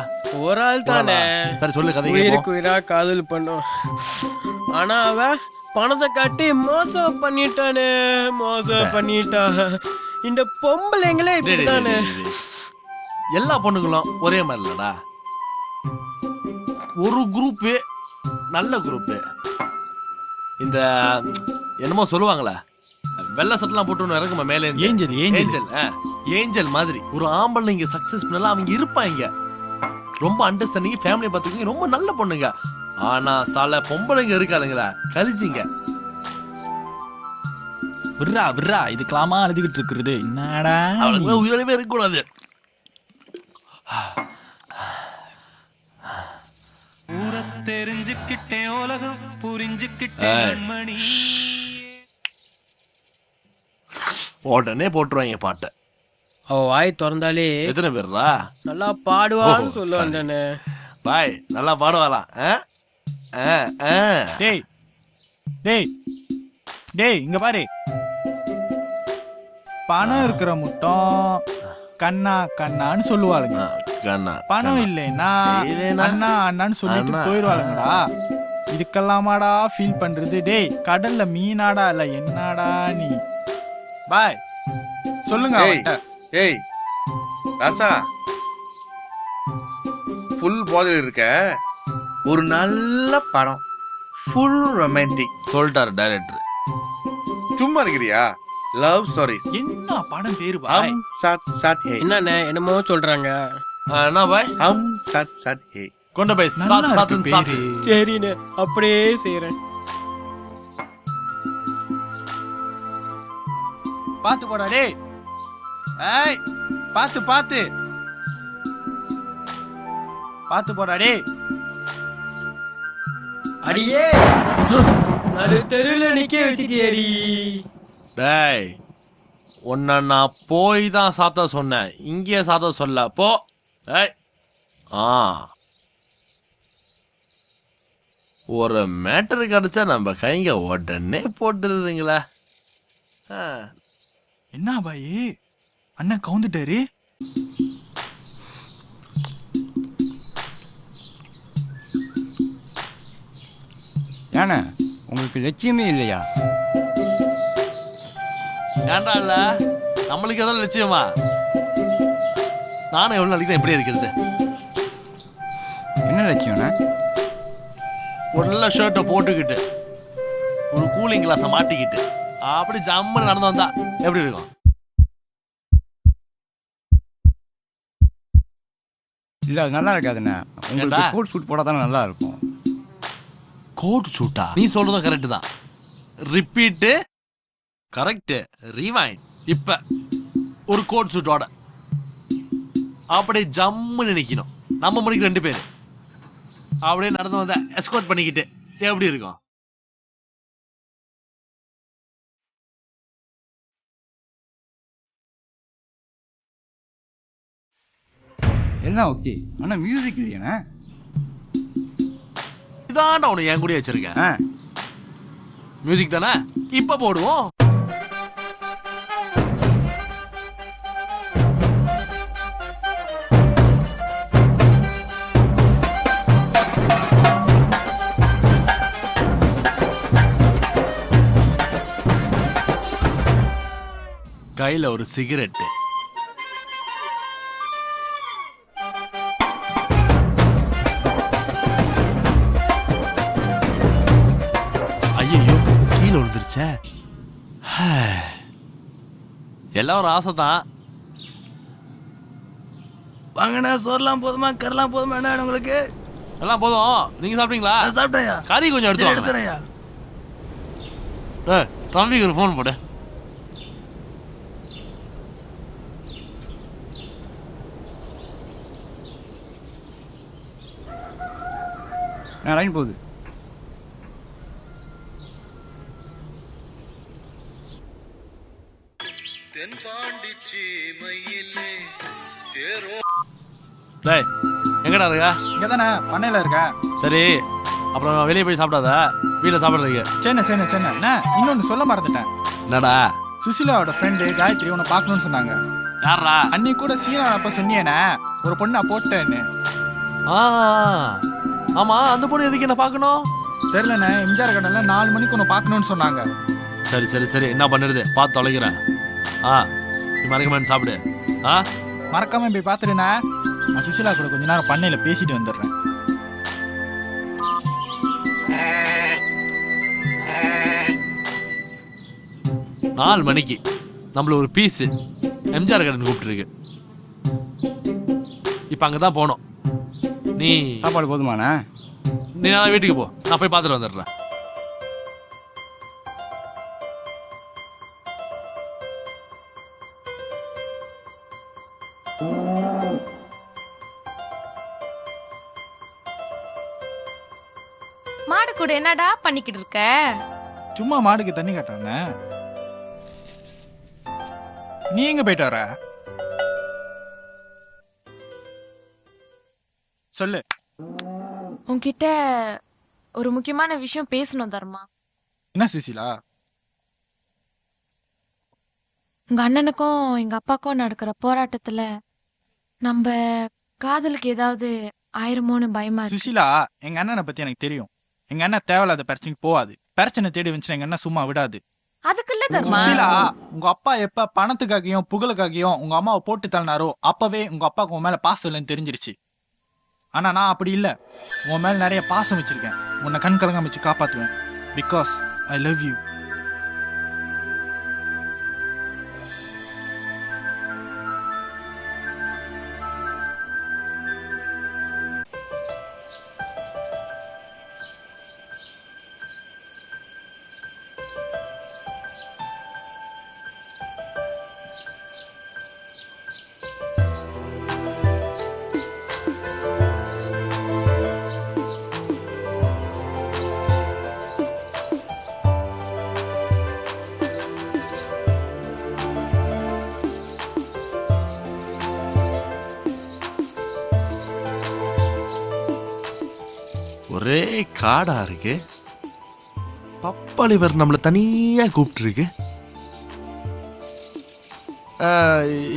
ஒரு ஆள் தானே. சரி சொல்லு கதை. உயிருக்கு உயிரா காதல் பண்ணோம். ஆனா அவன் பணத்தை காட்டி மோசம் பண்ணிட்டானே. மோசம் பண்ணிட்டான். இந்த பொம்பளைங்களே இப்படிதானே. எல்லா பொண்ணுங்களும் ஒரே மாதிரி இல்லடா. ஒரு குரூப்பு நல்ல குரூப்பு. இந்த என்னமோ சொல்லுவாங்களே, வெள்ளை சட்டெல்லாம் போட்டு இறங்குமா மேலே ஏஞ்சல் ஏஞ்சல் ஏஞ்சல் மாதிரி ஒரு ஆம்பளை இங்க சக்சஸ் பண்ணலாம். அவங்க இருப்பாங்க ரொம்ப அண்டர்ஸ்டாண்டிங், ஃபேமிலியை பார்த்துக்கோங்க, ரொம்ப நல்ல பொண்ணுங்க. ஆனா சில பொம்பளைங்க இருக்காளுங்களா கழிச்சிங்க. விட்றா விட்றா, இதுக்கெல்லாமா அழுதுகிட்டு இருக்கிறது? என்னடா அவளுக்கு உயிரோடவே இருக்கக்கூடாது. தெரிஞ்சுக்கிட்டேன் உலகம் புரிஞ்சுக்கிட்டேன் மணி. உடனே போட்டுருவாங்க பாட்டை. அவ வாய் திறந்தாலே எத்தனை பேர்ரா நல்லா பாடுவான்னு சொல்லுவாங்க. பாய் நல்லா பாடுவாளாம். டேய் டேய் டேய் இங்க பாரு, பணம் இருக்கிற முட்டம் கண்ணா கண்ணான்னு சொல்லுவாளுங்க. பணம் இல்லைன்னா அண்ணா அண்ணான்னு சொல்லிட்டு போயிடுவாளுங்கடா. இதுக்கெல்லாமாடா ஃபீல் பண்றது? டேய் கடல்ல மீனாடா இல்ல என்னடா நீ? பாய் சொல்லுங்க. ஏய் ராசா, ஃபுல் போதையில் இருக்க ஒரு நல்ல படம், ஃபுல் ரொமான்டிக் சொல்லிட்டாரு டைரக்டர். சும்மா இருக்கிறியா? Love stories. என்ன படம் பேரு பாய்? ஹம் சாத் சாத் ஹே. என்னண்ணே என்னமோ சொல்றாங்க. என்ன பாய்? ஹம் சாத் சாத் ஹே. கொண்ட பாய் சாத் சாத் சாத். சரிண்ணே அப்படியே செய்யறேன். பாத்து போடா டேய். ஏய் பாத்து பாத்து பாத்து போடா டேய். அடியே அது தெருவில் நிக்க வச்சிட்டியடி. டேய் உன்னை நான் போய் தான் சாத்த சொன்னேன், இங்கே சாத்த சொல்ல போ. ஏய் ஒரு மேட்டரு கிடைச்சா நம்ம கைங்க உடனே போட்டுருதுங்களா? என்ன பாய் அண்ணன் கவுந்துட்டாரு? ஏன்னா உங்களுக்கு லட்சியமே இல்லையா? ஏன்டா இல்ல, நம்மளுக்கு எதாவது லட்சியமா? நானும் எவ்வளவு நாளைக்கு தான் எப்படி இருக்கிறது? என்ன லட்சியம்னா? ஒரு நல்ல ஷர்ட்டை போட்டுக்கிட்டு ஒரு கூலிங் கிளாஸை மாட்டிக்கிட்டு அப்படி ஜம்முன்னு நடந்து வந்தா எப்படி இருக்கும்? இல்லை அது நல்லா இருக்காதுண்ணே. உங்களுக்கு கோட் சூட் போட்டால் தானே நல்லா இருக்கும். கோட் சூட்டா? நீ சொல்றதும் கரெக்டு தான். Repeat correct, rewind. இப்ப ஒரு கோட் சூட்டோட அப்படியே ஜம்முன்னு நினைக்கணும். நம்ம மணிக்கு 2 பேர் அப்படியே நடந்து வந்த எஸ்கோர்ட் பண்ணிக்கிட்டு எப்படி இருக்கும்? எல்லாம் ஓகே, ஆனால் மியூசிக் இல்லையாண்ணே. இதாண்டா உனக்கு என் கூட வச்சிருக்கேன். மியூசிக் தானே, இப்ப போடுவோம். கையில ஒரு சிகரெட்டு. ஐயோ கீழே விழுந்துருச்சே. எல்லாம் ஒரு ஆசை தான். வாங்கண்ணா, சோறுலாம் போதுமா கரெல்லாம் போதுமா? என்ன உங்களுக்கு? எல்லாம் போதும். நீங்க சாப்பிட்டீங்களா? சாப்பிட்டேயா. கறி கொஞ்சம் எடுத்துறேயா. தம்பிக்கு ஒரு ஃபோன் போடு. லைன் போகுது. டேய் எங்கடா இருக்கா? இங்க தானே பண்ணையில இருக்க. சரி அப்புறம் வெளியே போய் சாப்பிடாத, வீட்டில் சாப்பிட்றதுக்கு. சரிண்ணே சரிண்ணே சரிண்ணே. இன்னொன்னு சொல்ல மறந்துட்டேன். என்னடா? சுசிலாவோட ஃப்ரெண்டு காயத்ரி உன்னை பார்க்கணும்னு சொன்னாங்க. யாரா? அன்னி கூட சீனா அப்ப சொன்னியேண்ணே. ஒரு பொண்ணு நான் போட்டேன்னு. ஆ ஆமா, அந்த பொண்ணு எதுக்கு என்ன பார்க்கணும்? தெரியலண்ணே, எம்ஜிஆர் கடன்ல 4 மணிக்கு ஒன்று பார்க்கணும்னு சொன்னாங்க. சரி சரி சரி, என்ன பண்ணுறது, பார்த்து தொலைக்கிறேன். நீ மறக்காம சாப்பிடு. மறக்காம போய் பார்த்துடுண்ணே. நான் சுசிலா கூட கொஞ்ச நேரம் பண்ணையில் பேசிட்டு வந்துடுறேன். நாலு மணிக்கு நம்மள ஒரு பீஸ் எம்ஜிஆர் கடன் கூப்பிட்டுருக்கு. இப்போ அங்கே தான் போனோம். நீ சாப்பாடு போதுமாண்ணா? நீ நான் வீட்டுக்கு போ, நான் போய் பார்த்துட்டு வந்துடுறேன். மாடு கூட என்னடா பண்ணிக்கிட்டு இருக்க? சும்மா மாடுக்கு தண்ணி கட்டானே. நீ எங்க போயிட்டு வர? சொல்லு. உன்கிட்ட ஒரு முக்கியமான விஷயம் பேசணும் தர்மா. என்ன சுசிலா? உங்க அண்ணனுக்கும் எங்க அப்பாக்கும் நடக்கிற போராட்டத்துல நம்ம காதலுக்கு ஏதாவது ஆயிருமோன்னு பயமா இருக்கு. சுசிலா, எங்க அண்ணனை பத்தி எனக்கு தெரியும். எங்க அண்ணன் தேவையில்லாத பிரச்சனைக்கு போவாது. பிரச்சனை தேடி வந்துச்சுன்னா எங்க அண்ணன் சும்மா விடாது. அதுக்குள்ள தர்மா, சுசிலா, உங்க அப்பா எப்ப பணத்துக்காகவும் புகழுக்காகவும் உங்க அம்மாவை போட்டு தள்ளினாரோ அப்பவே உங்க அப்பாவுக்கு உன் மேல பாசம் இல்லைன்னு தெரிஞ்சிருச்சு. ஆனா நான் அப்படி இல்லை. உன் மேல நிறைய பாசம் வச்சிருக்கேன். உன்னை கண் கலங்காம வச்சு காப்பாத்துவேன். Because I love you. ஒரே காடா இருக்கு. பப்பாளி வேறு நம்மளை தனியா கூப்பிட்டுருக்கு.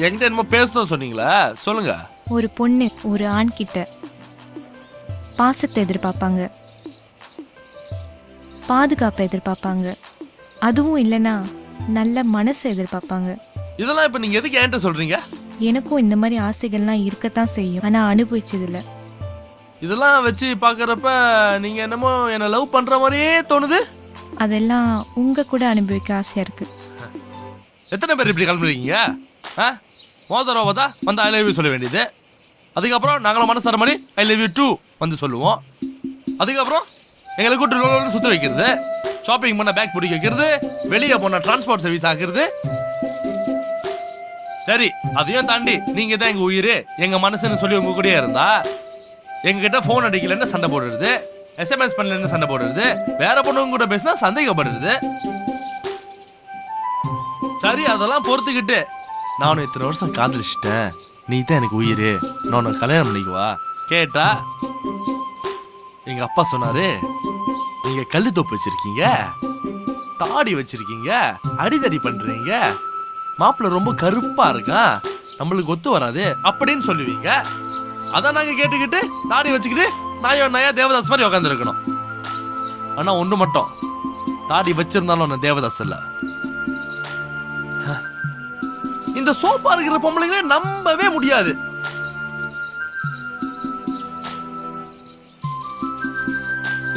என்கிட்ட என்னமோ பேசணும் சொன்னீங்களா, சொல்லுங்க. ஒரு பொண்ணு ஒரு ஆண் கிட்ட பாசத்தை எதிர்பார்ப்பாங்க, பாதுகாப்பை எதிர்பார்ப்பாங்க, அதுவும் இல்லைன்னா நல்ல மனசை எதிர்பார்ப்பாங்க. இதெல்லாம் இப்ப நீங்க எதுக்கு என்கிட்ட சொல்றீங்க? எனக்கும் இந்த மாதிரி ஆசைகள்லாம் இருக்கத்தான் செய்யும், ஆனா அனுபவிச்சதில்லை. இதெல்லாம் வச்சு பாக்குறப்ப நீங்க என்னமோ என்ன லவ் பண்ற மாதிரியே தோணுது. அதெல்லாம் உங்க கூட அனுபவிக்க ஆசையா இருக்கு. எத்தனை பேர் இப்படி கிளம்புறீங்க? மோதரோ பார்த்தா வந்து ஐ லவ் யூ சொல்ல வேண்டியது. அதுக்கப்புறம் நாங்களும் மனசார மாதிரி ஐ லவ் யூ டூ வந்து சொல்லுவோம். அதுக்கப்புறம் எங்களை கூட்டு சுத்த வைக்கிறது, ஷாப்பிங் பண்ண பேக் பிடிக்க வைக்கிறது, வெளியே போன டிரான்ஸ்போர்ட் சர்வீஸ் ஆக்குறது. சரி, அதையும் தாண்டி நீங்க தான் எங்க உயிர் எங்க மனசுன்னு சொல்லி உங்க கூடயே இருந்தா எங்ககிட்ட போன் அடிக்கலன்னு சண்டை போடுறது, எஸ்எம்எஸ் பண்ணலன்னு சண்டை போடுறது, வேற பொண்ணுங்க கூட பேசினா சந்தேகப்படுறது. சரி, அதெல்லாம் பொறுத்துக்கிட்டு நானும் இத்தனை வருஷம் காதலிச்சிட்டேன், நீ தான் எனக்கு உயிர், நான் உனக்கு கல்யாணம் பண்ணிக்குவா கேட்டா எங்க அப்பா சொன்னாரு, நீங்க கல்லு தோப்பு வச்சிருக்கீங்க, தாடி வச்சிருக்கீங்க, அடிதடி பண்றீங்க, மாப்பிள்ள ரொம்ப கருப்பா இருக்கான், நம்மளுக்கு ஒத்து வராது அப்படின்னு சொல்லுவீங்க. அதான் நாங்க கேட்டுக்கிட்டு தாடி வச்சுக்கிட்டு நாயா தேவதாஸ் மாதிரி உட்காந்து இருக்கணும். ஆனா ஒண்ணு மட்டும், தாடி வச்சிருந்தாலும் நான் தேவதாஸ் இல்ல. இந்த சோப்பா இருக்கிற பொம்பளைங்களே நம்பவே முடியாது.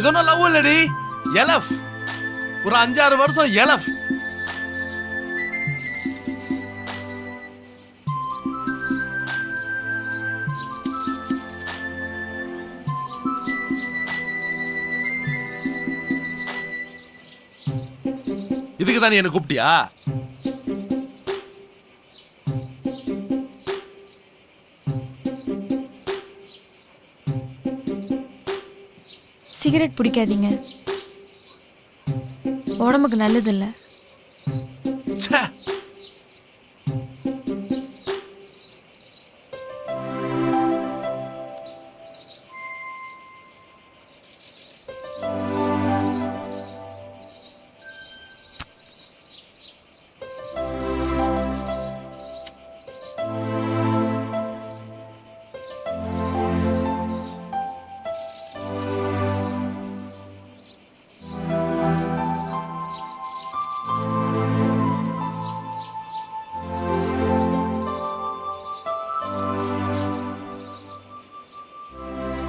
இதொன்னும் லவ் இல்லடி, எலஃப். ஒரு 5-6 வருஷம் எலஃப். இதுக்கு தான் நீ என்ன கூப்பிட்டியா? சிகரெட் பிடிக்காதீங்க, உடம்புக்கு நல்லது இல்ல.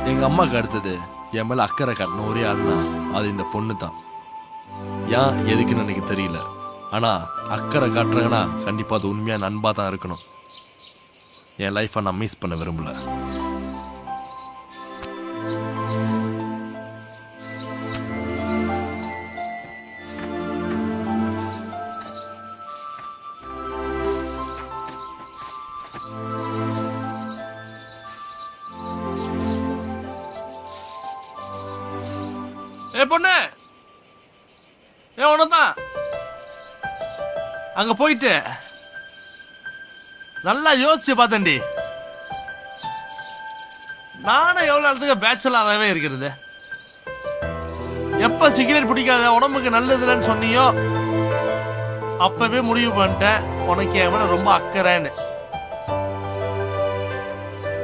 எங்கள் அம்மாவுக்கு அடுத்தது என் மேலே அக்கறை காட்டின ஒரே ஆள்னா அது இந்த பொண்ணு தான். ஏன் எதுக்குன்னு எனக்கு தெரியல. ஆனால் அக்கறை காட்டுறாங்கன்னா கண்டிப்பாக அது உண்மையாக நண்பாக தான் இருக்கணும். என் லைஃப்பை நான் மிஸ் பண்ண விரும்பல. ஏ பொண்ணு, ஏ ஒண்ணுதான் அங்க போயிட்டு நல்லா யோசிச்சு பார்த்தேன்டி. நானும் எவ்வளவு நேரத்துக்கு பேச்சலராகவே இருக்கிறது. எப்ப சிகரெட் பிடிக்காத உடம்புக்கு நல்லது இல்லைன்னு சொன்னியோ அப்பவே முடிவு பண்ணிட்டேன் உனக்கு என் மேல ரொம்ப அக்கறைன்னு.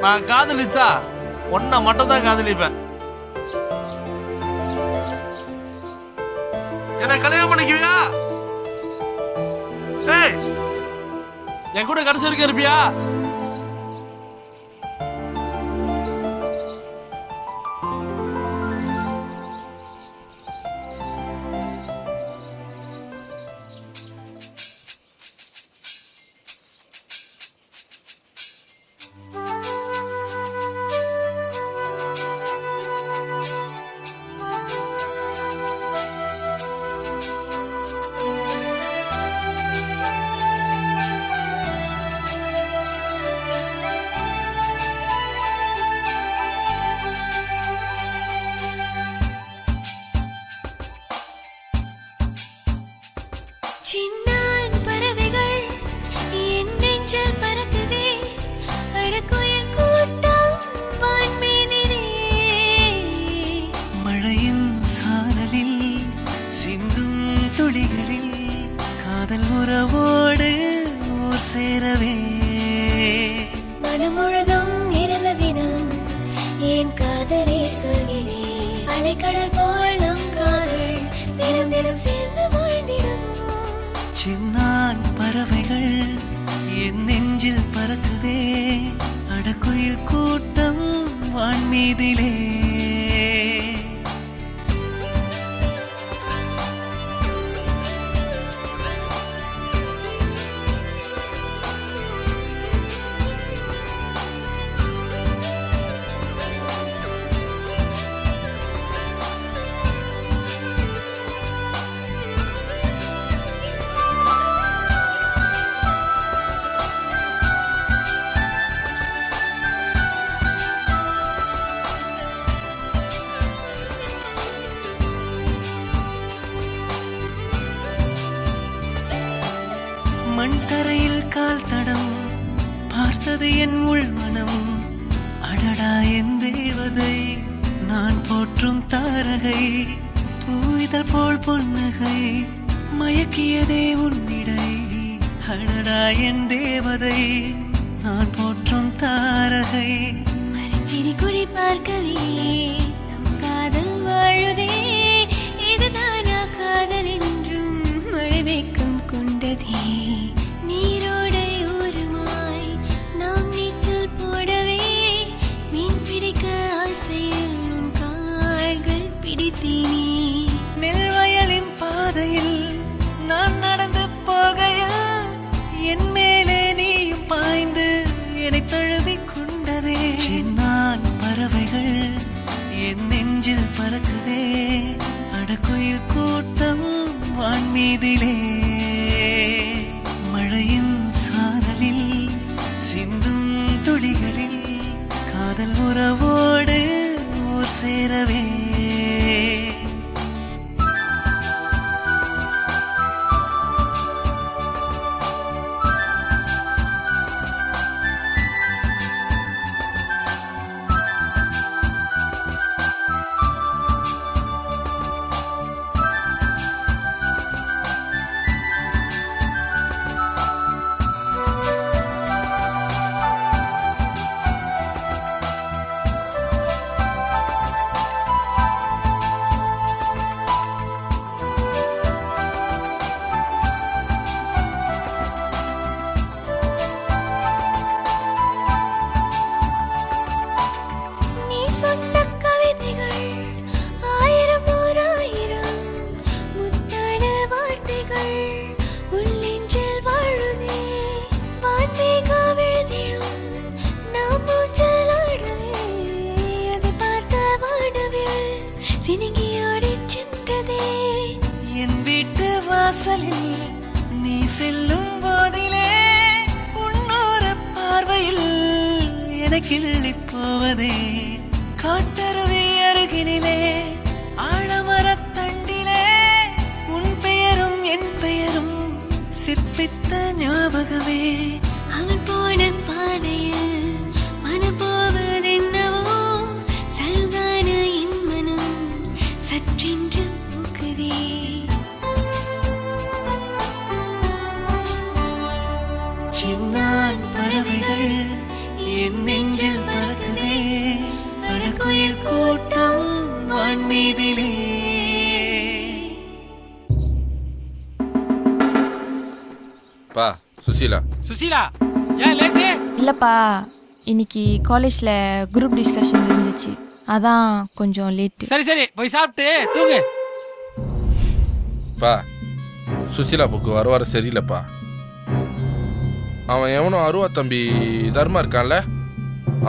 நான் காதலிச்சா உன்னை மட்டும் தான் காதலிப்பேன். என்ன கல்யாணம் பண்ணிக்குவியா? ஏய், என் கூட கடைசி வரைக்கும் இருப்பியா? சின்னான் பறவைகள் என் நெஞ்சில் பறக்குதே, அடக்குயில் கூட்டம் வான்மீதிலே. மழையின் சாரலில் சிந்தும் துளிகளில் காதல் உறவோடு ஊர் சேரவே. மனம் முழுதும் இருந்த தினம் என் காதலை சொல்கிறேன். அலைக்கடல் போல் நம் காதல் தினம் தினம் சேர்ந்து வாழ்ந்திடும். சின்னான் பறவைகள் என் நெஞ்சில் பறக்குதே, அடக்குயில் கூட்டம் வான்மீதிலே. மண் தரையில் கால் தடம் பார்த்தது என் உள் மனம். அடடா என் தேவதை, நான் போற்றும் தாரகை. பூவிதழ் போல் பொன்னகை மயக்கியதே உன்னிடை. அடடா என் தேவதை, நான் போற்றும் தாரகை. மரஞ்சினி குழி பார்க்கவே நம் காதல் வாழுதே. இதுதானா காதல் என்றும் மழை வெக்கம் கொண்டதே. நீரோடை ஓரமாய் நாம் நீச்சல் போடவே, மீன் பிடிக்க ஆசையில் உன் கால்கள் பிடித்தேனே. நெல்வயலின் பாதையில் நான் நடந்து போகையில் என் மேலே நீயும் பாய்ந்து என்னை தழுவி கொண்டதே. சின்னான் பறவைகள் என் நெஞ்சில் பறக்குதே, அடக்குயில் கூட்டம் வான்மீதிலே. மழையின் சாரலில் சிந்தும் துளிகளில் காதல் உறவோடு ஊர் சேரவே. வாசலில் நீ செல்லும் போதிலே உன்னோர பார்வையில் எனக்கிள்ளி போவதே காட்டருவி அருகினிலே ஆழமரத்தண்டிலே உன் பெயரும் என் பெயரும் சிற்பித்த ஞாபகமே அவன் போன பாதையில் மனம் போவதென்னவோ சருகான என் மனம் சற்றென்று பூக்குதே சின்னான் பறவைகள் என் நெஞ்சில் பறக்குதே அடக்குயில் கூட்டம் வான் மீதிலே பா சுசீலா சுசீலா ஏன் லேட்டு? இல்லப்பா இன்னைக்கு காலேஜ்ல குரூப் டிஸ்கஷன் இருந்துச்சு அதான் கொஞ்சம் லேட். சரி சரி போய் சாப்பிட்டு தூங்கு. பா சுசீலா புக்கு வர சரியில்லைப்பா. அவன் எவனோ அருவா தம்பி தர்மா இருக்கான்ல,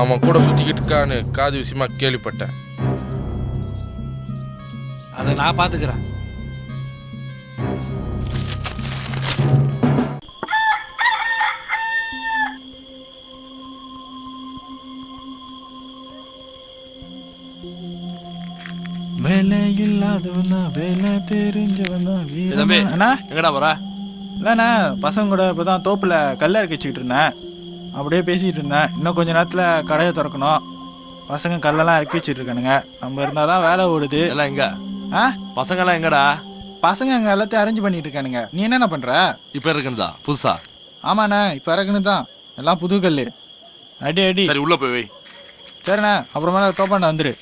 அவன் கூட சுத்திக்கிட்டு இருக்கான்னு காது விஷயமா கேள்விப்பட்டேன். அதை நான் பாத்துக்கிறேன். வேலை இல்லாதவனா வேலை தெரிஞ்சவனா எங்கடா வர? இல்லைண்ணா பசங்க கூட இப்போ தான் தோப்பில் கல்லை இறக்கி வச்சுக்கிட்டு இருந்தேன். அப்படியே பேசிக்கிட்டு இருந்தேன். இன்னும் கொஞ்சம் நேரத்தில் கடையை திறக்கணும். பசங்க கல்லெல்லாம் இறக்கி வச்சுட்டு இருக்கானுங்க. நம்ம இருந்தால் தான் வேலை ஓடுது. எல்லாம் எங்க? பசங்கெல்லாம் எங்கடா? பசங்க அங்கே எல்லாத்தையும் அரேஞ்ச் பண்ணிட்டு இருக்கானுங்க. நீ என்னென்ன பண்ணுற? இப்போ இருக்குதா புதுசா? ஆமாண்ணா இப்போ இறக்குன்னு தான். எல்லாம் புது கல். அடி அடி. சரி உள்ள போய் வை. சரிண்ணா அப்புறமேல தோப்பாண்ட வந்துரு.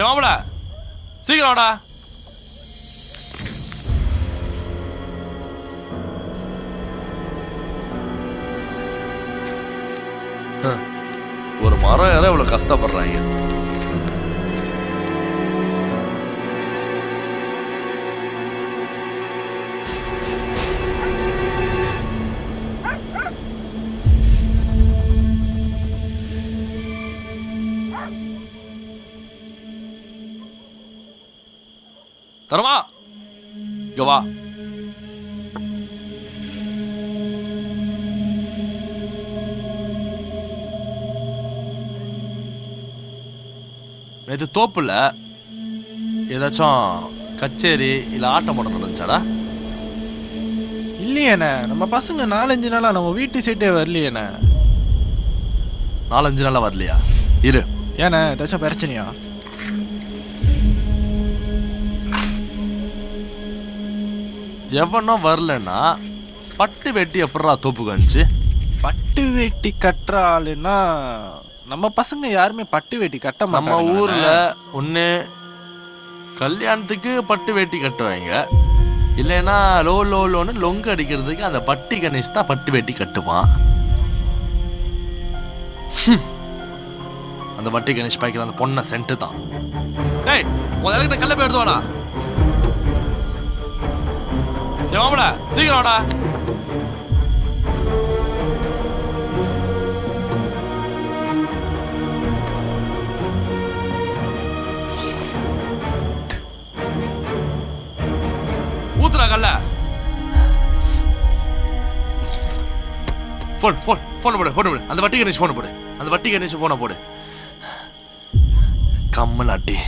மாப்பிள சீக்கிரம் வாடா. ஒரு மரம் ஏற இவ்வளவு கஷ்டப்படுறாங்க. தரமா இங்க வா. நேற்று தோப்புல ஏதாச்சும் கச்சேரி இல்ல ஆட்டம் போட நடந்துச்சாடா? இல்லையேண்ணே நம்ம பசங்க 4-5 நாளா நம்ம வீட்டு சைட்டே வரலையேண்ணே. 4-5 நாளா வரலையா? இரு. ஏண்ணே ஏதாச்சும் பிரச்சனையா? எவனோ வரலன்னா பட்டு வெட்டி எப்படா தோப்புக்கு வந்துச்சு? பட்டு வேட்டி கட்டுற ஆளுன்னா நம்ம பசங்க யாருமே பட்டு வேட்டி கட்ட மாட்டாங்க. நம்ம ஊர்ல ஒன்று கல்யாணத்துக்கு பட்டு வேட்டி கட்டுவாங்க, இல்லைன்னா லோன்னு லொங்கு அடிக்கிறதுக்கு அந்த பட்டி கணேஷ் தான் பட்டு வேட்டி கட்டுவான். அந்த பட்டி கணேஷ் பாய்க்கிற அந்த பொண்ணை சென்ட்டு தான். டேய் முதல்ல கல்ல போய் எடுத்து வாடா. மாப்பிள சீக்கிரம் வாடா. ஊத்துறா கல்ல. போன் போடு. அந்த வட்டி கணேஷ் போன போடு. அந்த வட்டி கணேஷ் போன போடு. கம்மலாட்டி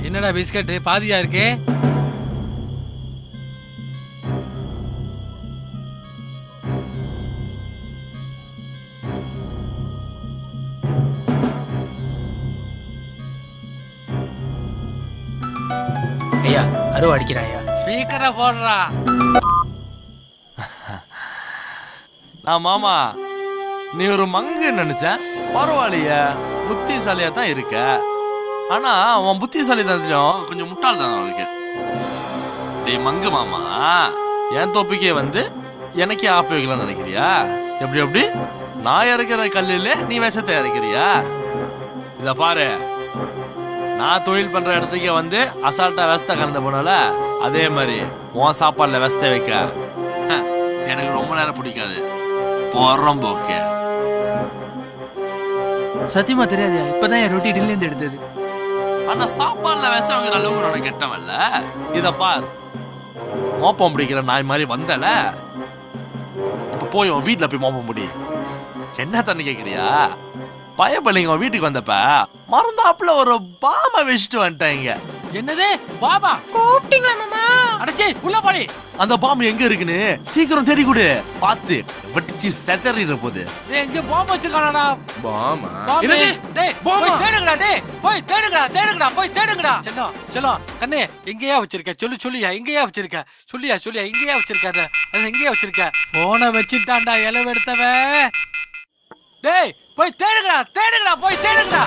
என்னடா பிஸ்கட் பாதியா இருக்கு? ஐயா அருவா அடிக்கிறாயா? ஸ்பீக்கரை போடுறா. நான் மாமா நீ ஒரு மங்கு நினைச்சேன். பரவாயில்லைய புத்திசாலியா தான் இருக்க. ஆனா அவன் புத்திசாலி தான் கொஞ்சம் முட்டாள் தான் அவனுக்கு. டேய் மங்கு மாமா, என் தொப்பிக்கே வந்து எனக்கே ஆப்பி வைக்கலாம்னு நினைக்கிறியா? எப்படி எப்படி நான் இறக்கிற கல்லில் நீ விஷத்தை இறக்கிறியா? இத பாரு, நான் தொழில் பண்ற இடத்துக்கே வந்து அசால்ட்டா விஷத்தை கலந்து போனால அதே மாதிரி உன் சாப்பாடுல விஷத்தை வைக்க எனக்கு ரொம்ப நேரம் பிடிக்காது. போறோம் போக்கு. சத்தியமா தெரியாதியா? இப்பதான் என் ரொட்டி டில்ல இருந்து எடுத்தது. ஆனா சாப்பாடுல விஷம் வைக்கிற அளவுக்கு உனக்கு கெட்டவன்ல. இத பார், மோப்பம் பிடிக்கிற நாய் மாதிரி வந்தல, இப்ப போய் உன் வீட்டுல போய் மோப்பம் பிடி. என்ன தண்ணி கேக்குறியா? பயப்பள்ளிங்க வீட்டுக்கு வந்தப்ப மறந்தாப்புல ஒரு பாம்பை வச்சுட்டு வந்துட்டாங்க. என்னது பாபா? கூப்பிட்டீங்களா மாமா? அடச்சி உள்ள போடி. அந்த பாம்பு எங்க இருக்குன்னு சீக்கிரம் தேடி கொடு. பார்த்து வெட்டிச்சு செதறிற போது. டேய் எங்க பாம்பு வச்சிருக்கானடா? பாமா? என்னது? டேய் போய் தேடுங்கடா. டேய் போய் தேடுங்கடா. போய் தேடுங்கடா. செல்லம் கண்ணே எங்கேயா வச்சிருக்க? சொல்லியா எங்கேயா வச்சிருக்க? சொல்லியா எங்கேயா வச்சிருக்க? அது எங்கேயா வச்சிருக்க? போனை வச்சிட்டான்டா இலவு எடுத்தவ. டேய் போய் தேடுங்கடா. போய் தேடுங்கடா.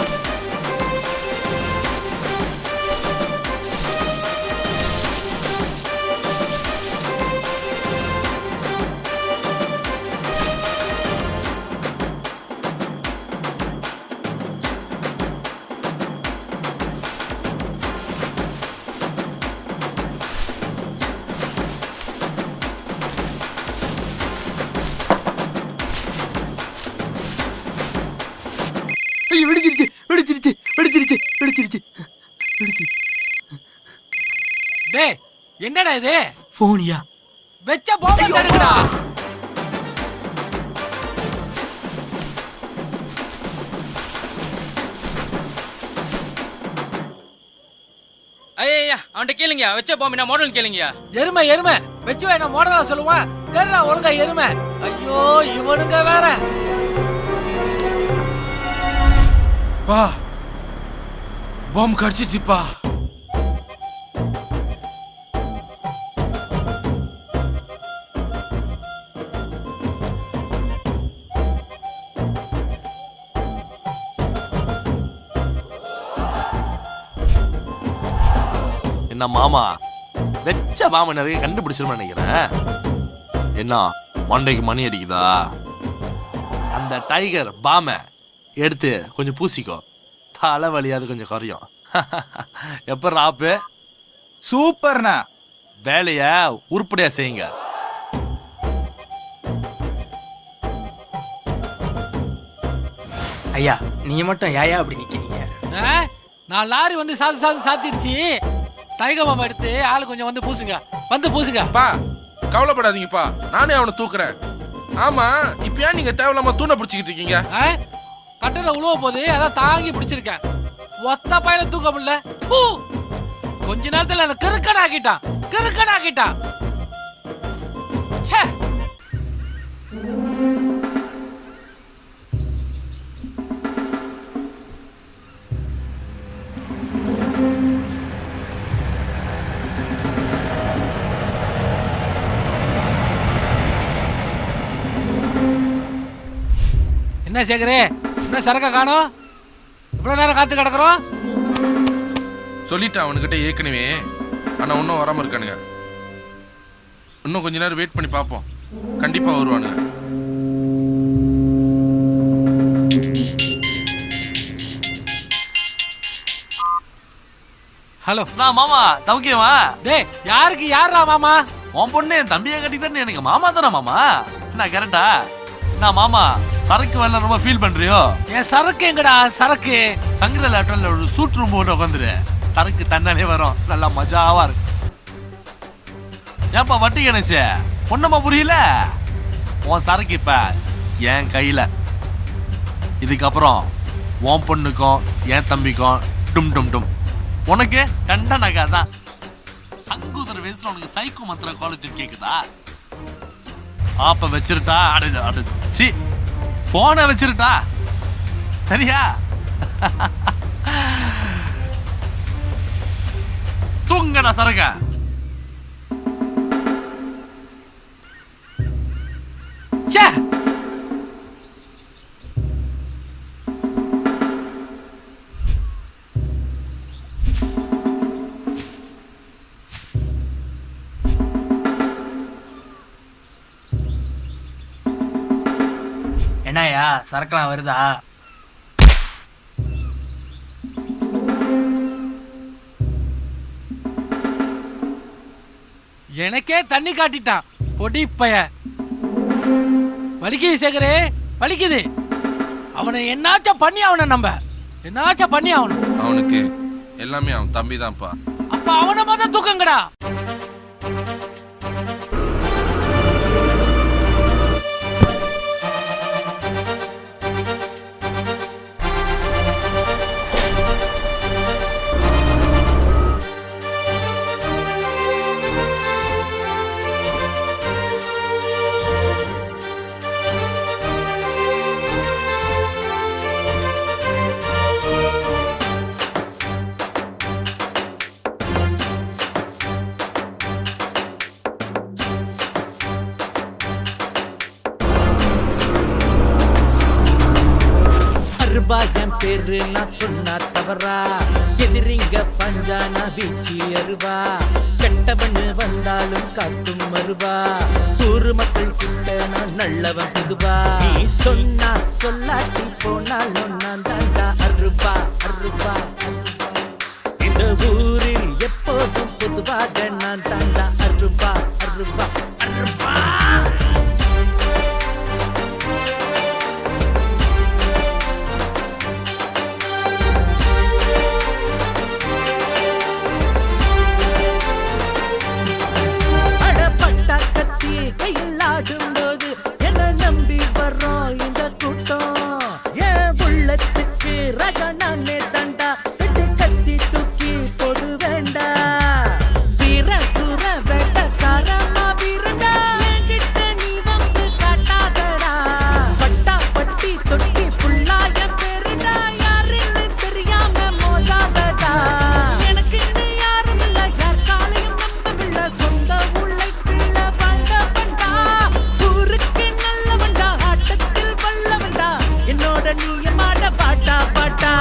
டேய் என்னடா இது? போனியா? வெச்ச பாம்பை தேடுங்கடா. ஐயா அவன்கிட்ட கேளுங்க, வச்ச பாம்பு மாடல் கேளுங்க. எருமை வெச்சு வேணா மாடலா சொல்லுவான். தேடுறா ஒழுங்கா எருமை. ஐயோ இவனுங்க வேற. பா பாம்பு கடிச்சிச்சுப்பா. என்ன மாமா, வெச்ச பாம்பு நிறைய கண்டுபிடிச்சிருன்னு நினைக்கிறேன். என்ன மண்டைக்கு மணி அடிக்குதா? அந்த டைகர் பாம்பை எடுத்து கொஞ்சம் பூசிக்கோ, தலைவலியாது கொஞ்சம் குறையும். எப்ப ராப்பு? சூப்பர்ண்ணா. வேலைய உருப்படியா செய்யுங்க. ஐயா நீங்க மட்டும் ஏயா அப்படி நிக்கிறீங்க? நான் லாரி வந்து சாத்திருச்சு. டைகர் பாம்பை எடுத்து ஆளு கொஞ்சம் வந்து பூசுங்க. பா கவலைப்படாதீங்கப்பா, நானே அவனை தூக்குறேன். ஆமா, இப்ப ஏன் நீங்க தேவையில்லாம தூணை பிடிச்சிக்கிட்டு இருக்கீங்க? கட்டல உழுவ போது அதான் தாங்கி பிடிச்சிருக்கேன். ஒத்த பையில தூக்க முடியல. கொஞ்ச நேரத்துல என்ன கிறுக்கனாக்கிட்டான். என்ன சேகரே, என்ன சரக்க காணோம்? இவ்வளவு நேரம் காத்து கிடக்குறோம். சொல்லிட்டேன் அவனுக்கிட்ட ஏற்கனவே, ஆனா இன்னும் வராம இருக்கானுங்க. இன்னும் கொஞ்ச நேரம் வெயிட் பண்ணி பார்ப்போம், கண்டிப்பா வருவானுங்க. ஹலோ நான் மாமா சௌக்கியமா? டேய் யாரா மாமா? உன் பொண்ணு என் தம்பியை கட்டிக்கிட்டு எனக்கு மாமா தானே மாமா? என்ன கரெக்டா? நான் மாமா சரக்கு வரல ரொம்ப ஃபீல் பண்றியோ? என் சரக்கு எங்கடா? சரக்கு சங்கர லேட்டர்ல ஒரு சூட் ரூம் போட்டு உட்காந்துரு, சரக்கு தன்னாலே வரும், நல்லா மஜாவா இருக்கு. ஏன்பா வட்டி கணேச பொண்ணம்மா புரியல? உன் சரக்கு இப்ப என் கையில. இதுக்கப்புறம் உன் பொண்ணுக்கும் என் தம்பிக்கும் டும் டும் டும். உனக்கு கண்ட நகை தான். சங்கூதர வயசுல உனக்கு சைக்கோ மந்திர குவாலிட்டி கேக்குதா? ஆப்ப வச்சிருட்டா? அடிச்சு போனை வச்சிருட்டா சரியா? தூங்கடா சரக. என்னையா சரக்குலாம் வருதா? எனக்கே தண்ணி காட்டிட்டான் பொடி பைய. வலிக்குது சேகரே, வலிக்குது. அவனை என்னாச்சும் பண்ணி ஆகணும், நம்ம என்னாச்சும் பண்ணி ஆகணும். அவனுக்கு எல்லாமே அவன் தம்பி தான்ப்பா. அப்ப அவனை மொதல் தூக்கங்கடா. என் பேரு நான் சொன்னா தவறா, எதிரிங்க பஞ்சானா வீச்சி அருவா, கெட்டவன்னு வந்தாலும் காக்கும் மறுவா, ஊரு மக்கள் கிட்ட நான் நல்லவன் பொதுவா, நீ சொன்னா சொல்லாட்டி போனாலும் நான் தாண்டா அருவா அருவா. இந்த ஊரில் எப்போதும் பொதுவாக நான் தாண்டா அருவா அருவா அருவா. கையில் ஆடும்போது என்ன நம்பி வர்றோம் இந்த கூட்டம், என் உள்ளத்துக்கு ரக நானே தண்டா, கட்டி கட்டி தூக்கி போடு வேண்டா, வீர சுர வேட்டக்காரமா வீரண்டா, என்கிட்ட நீ வந்து காட்டாதடா, பட்டா பட்டி தொட்டி ஃபுல்லா என் பேருடா, யாருன்னு தெரியாம மோதாதடா, எனக்கு இன்னும் யாரும் இல்ல, யார் காலையும் நம்பவில்லை, சொந்த உழைப்பில்ல வாழ்ந்த ஊருக்கு நல்லவன்டா, ஆட்டத்தில் வல்லவன்டா, என்னோட நீ மாட பாட்டா பாட்டா.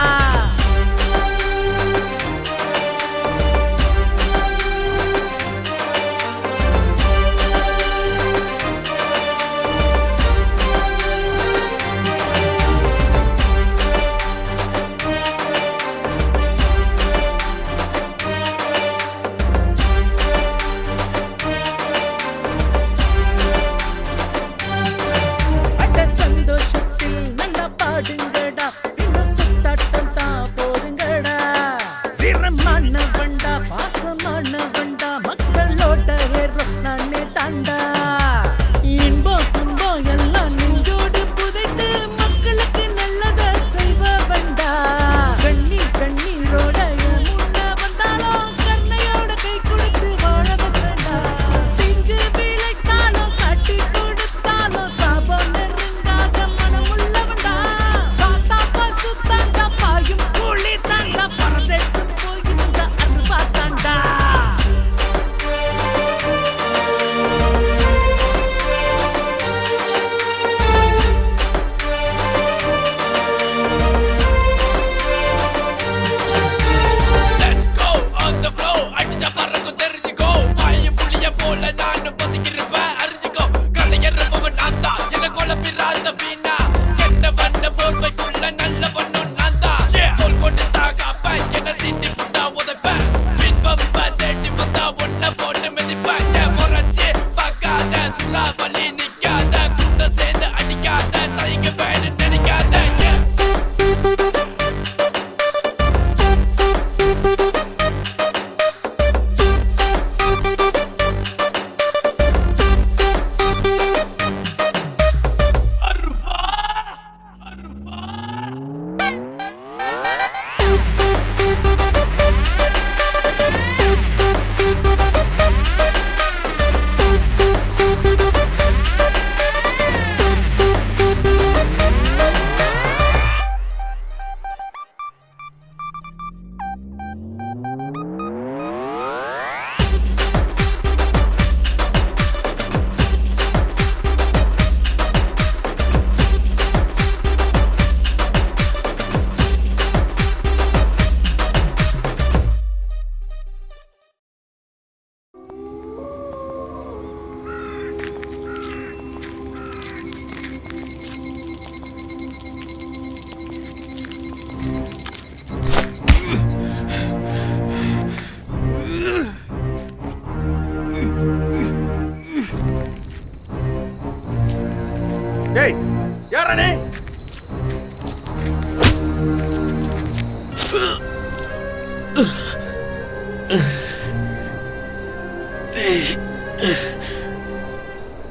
நானே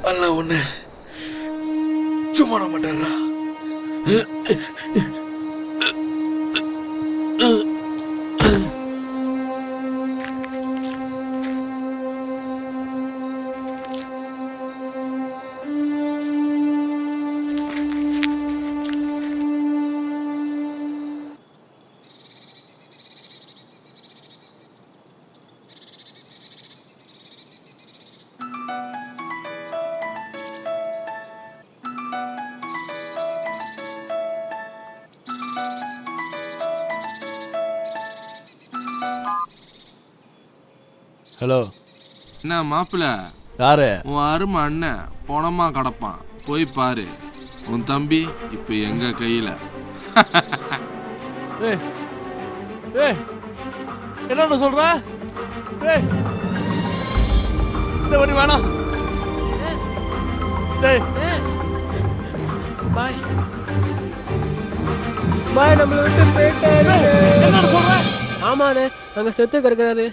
அல்ல ஒண்ணு சும்மா நான் மாட்டேன்டா. ஹலோ, என்ன மாப்பிள்ள? யாரு? உன் அருமை அண்ணன் பணமா கிடப்பான், போய் பாரு. உன் தம்பி இப்ப எங்க கையில. ஏய் ஏய், என்ன சொல்ற? ஏய், இந்த வண்டி வேணாம். ஏய் பாய் பாய், நம்மளை விட்டு போயிட்டாரு. என்ன சொல்ற? ஆமாண்ணே, அங்க செத்து கிடக்குறாரு.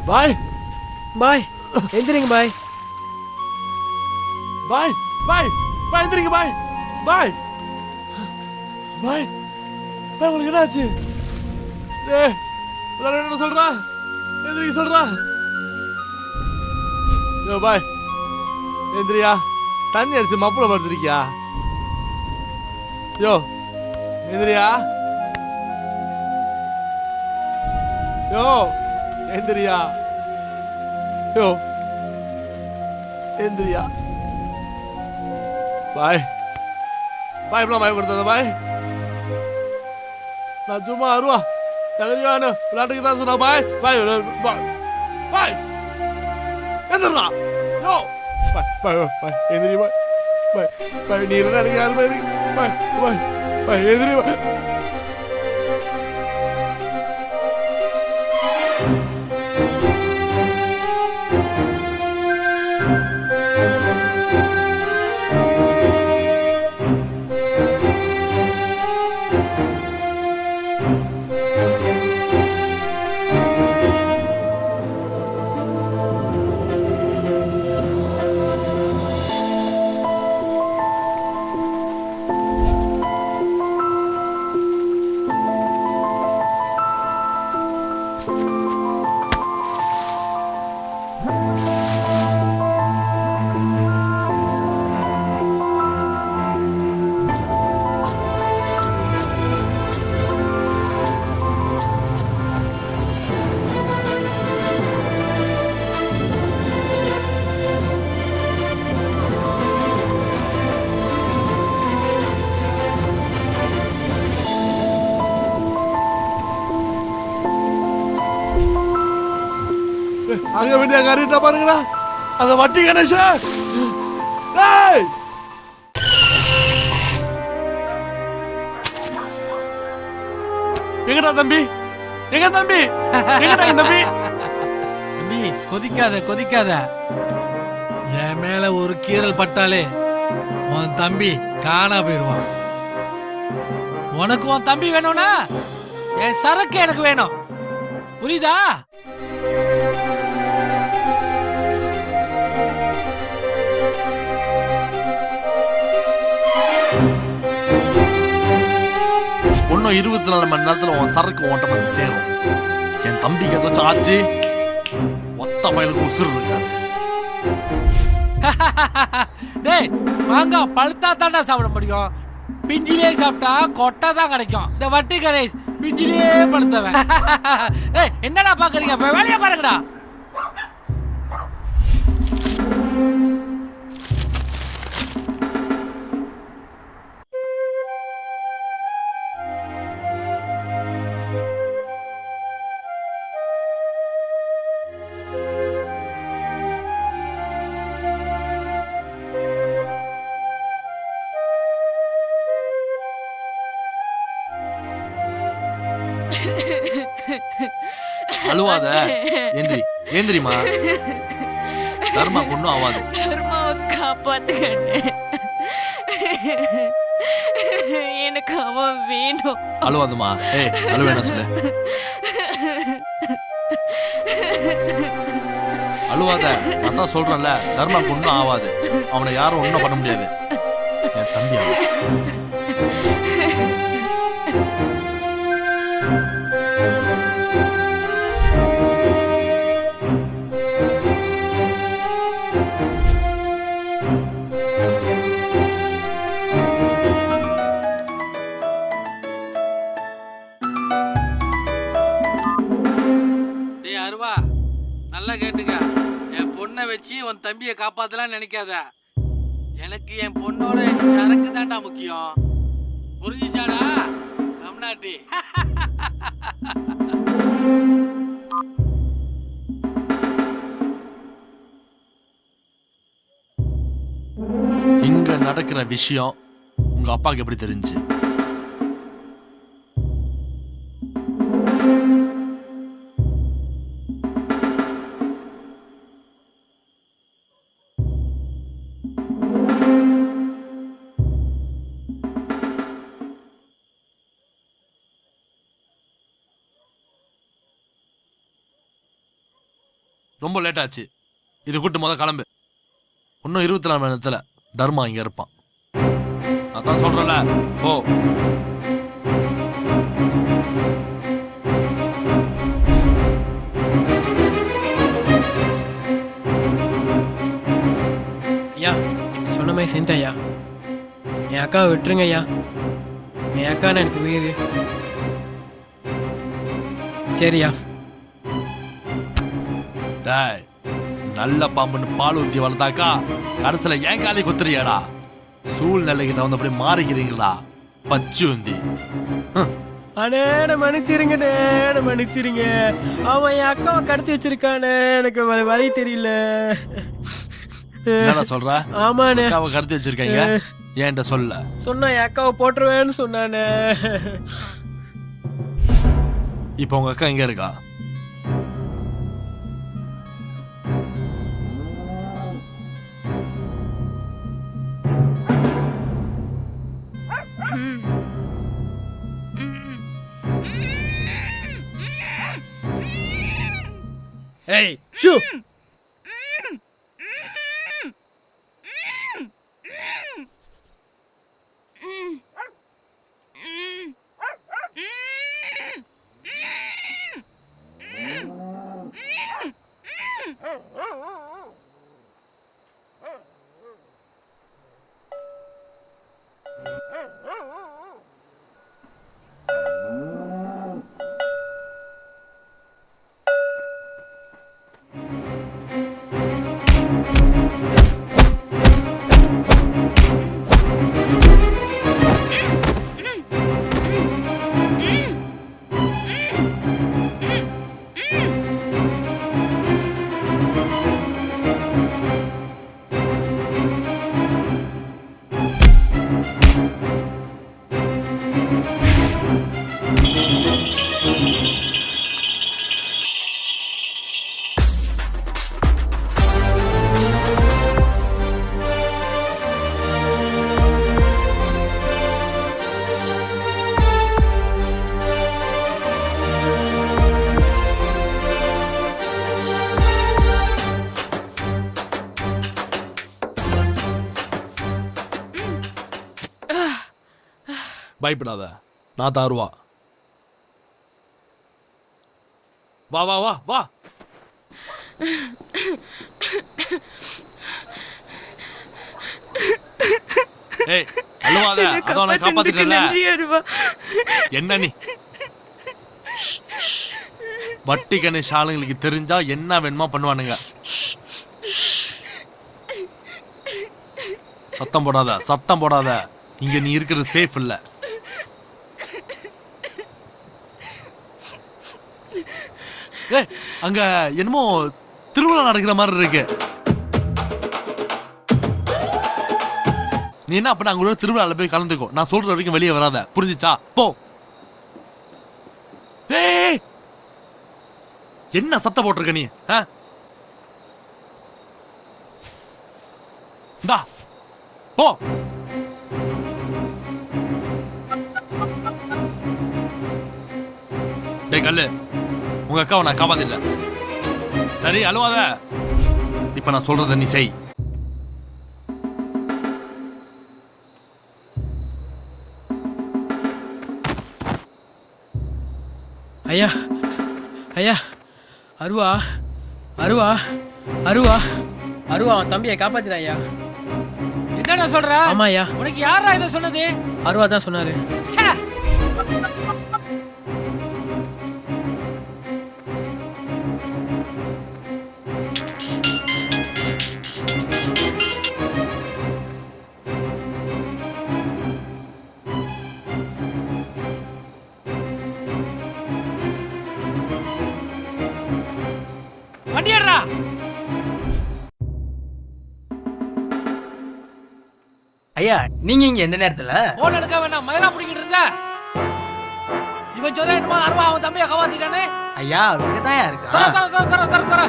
பாய் பாய், எந்திரிங்க பாய். பாய் பாய் பாய், எந்திரிங்க பாய். பாய் பாய் பாய், உங்களுக்கு என்ன ஆச்சு? ஏய், எல்லாரும் என்ன சொல்றா? எந்திரிக்க சொல்றா. யோ பாய், எந்திரியா. தண்ணி அடிச்சு மப்புல படுத்துருக்கியா? யோ எந்திரியா. யோ எந்திரியா. யோ எந்திரியா. பாய் பாய், இப்பலாம் பயம் கொடுத்தத பாய். நான் சும்மா அருவா தகரியானு விளையாட்டுக்கு தான் சொன்னா பாய். பாய் பாய் பாய், எந்திரா. யோ பாய் பாய் பாய், எந்திரி பாய். பாய் பாய், நீ இல்லைன்னா எனக்கு யாருமே இருக்கு. பாய் பாய் பாய், எந்திரி பாய். அங்க வேண்டிய காரியத்தை பாருங்கடா, அந்த வட்டி கணேஷா. டேய், எங்கடா தம்பி? எங்க தம்பி? எங்கடா என் தம்பி? தம்பி கொதிக்காத கொதிக்காத. என் மேல ஒரு கீறல் பட்டாலே உன் தம்பி காணா போயிடுவான். உனக்கு உன் தம்பி வேணும்னா என் சரக்கு எனக்கு வேணும், புரியுதா? இன்னும் 24 மணி நேரத்துல உன் சரக்கு ஓட்ட வந்து சேரும். என் தம்பிக்கு ஏதாச்சும் ஆச்சு, மொத்த பயலுக்கு உசுறு இருக்காது. டேய், மாங்காய் பழுத்தா தாண்டா சாப்பிட முடியும். பிஞ்சிலே சாப்பிட்டா கொட்டை தான் கிடைக்கும். இந்த வட்டி கணேஷ் பிஞ்சிலே பழுத்தவன். டேய், என்னடா பாக்குறீங்க? வேலையா பாருங்கடா. அழுவாத. ஏந்திரி ஏந்திரிமா. தர்மா ஒன்றும் ஆகாது. தர்மாவை காப்பாத்துக்கண்ணே. எனக்கு அவன் வேணும். அழுவாதம்மா. ஏய் அழுவேனா சொல்லு. அழுவாத. நான் தான் சொல்றேன்ல, தர்மாக்கு ஒன்றும் ஆகாது. அவனை யாரும் ஒன்றும் பண்ண முடியாது. என் தம்பி அவன். டேய் அருவா, நல்லா கேட்டுக்க. என் பொண்ணை வச்சு உன் தம்பியை காப்பாத்தலாம் நினைக்காத. எனக்கு என் பொண்ணோட சரக்கு தாண்டா முக்கியம். புரிஞ்சுச்சாடா தமிழ்நாட்டி? இங்க நடக்கிற விஷயம் உங்க அப்பாவுக்கு எப்படி தெரிஞ்சு? ரொம்ப லேட் ஆச்சு. இது கூட்டு முத கிளம்பு. இன்னும் 24 மணி நேரத்தில் தர்மா இங்க இருப்பான். அதான் சொல்றல. ஓ ஐயா, சொன்ன மாதிரி செஞ்சேன் ஐயா. என் அக்காவை விட்டுருங்க ஐயா. என் அக்கான்னு எனக்கு உயிர். சரியா? டேய், நல்ல பாம்புன்னு பால் ஊற்றி வளர்த்தாக்கா கடைசியில் ஏன் காலி குத்துறியாடா? சூழ்நிலைக்கு தகுந்தபடி மாறிக்கிறீங்களா பச்சு உந்தி? அண்ணே மன்னிச்சிருங்கண்ணே, மன்னிச்சிருங்க. அவன் என் அக்காவை கடத்தி வச்சிருக்கானே, எனக்கு வழி தெரியல. என்ன சொல்ற? ஆமாண்ணே, அக்காவை கடத்தி வச்சிருக்கீங்க. ஏன்ட்ட சொல்ல சொன்னா என் அக்காவை போட்டுருவேன்னு சொன்னானே. இப்போ உங்க அக்கா எங்க இருக்கா? ஏய் ஷூ, பயப்படாத, நான் தாருவா. வா வா வா வா. ஏய் அழுவாத. அதான் நான் காப்பாத்திட்டேன்ல. என்ன நீ வட்டி கணேஷ் ஆளுங்களுக்கு தெரிஞ்சா என்ன வேணுமா பண்ணுவானுங்க. சத்தம் போடாத, சத்தம் போடாத. இங்க நீ இருக்கிறது சேஃப் இல்ல. ஏய் அங்க என்னமோ திருவிழா நடக்கிற மாதிரி இருக்கு. நீ என்ன அப்ப அங்க திருவிழால போய் கலந்துக்கோ. நான் சொல்ற வரைக்கும் வெளியே வராத, புரிஞ்சுச்சா? போ. ஏய் என்ன சத்தம் போட்டிருக்க நீ? இந்தா போ. டேய் கல்லு, உங்க அக்காவை நான் காப்பாத்தில்ல. சரி அழுவாத. இப்ப நான் சொல்றத நீ செய். ஐயா ஐயா, அருவா அருவா அருவா அருவா, அவன் தம்பியை காப்பாத்தினா ஐயா. என்னடா சொல்ற? ஆமா ஐயா. உனக்கு யாரா இதை சொன்னது? அருவா தான் சொன்னாரு. வண்டியடா. ஐயா நீங்க இங்க எந்த நேரத்துல? போன் எடுக்க வேணாம், மயிரா பிடிக்கிட்டு இருந்த. இவன் சொல்ல என்னமா அருவா அவன் தம்பியை காப்பாத்திட்டானே. ஐயா அவங்க தான் இருக்கா. தர தர தர தர தர தர.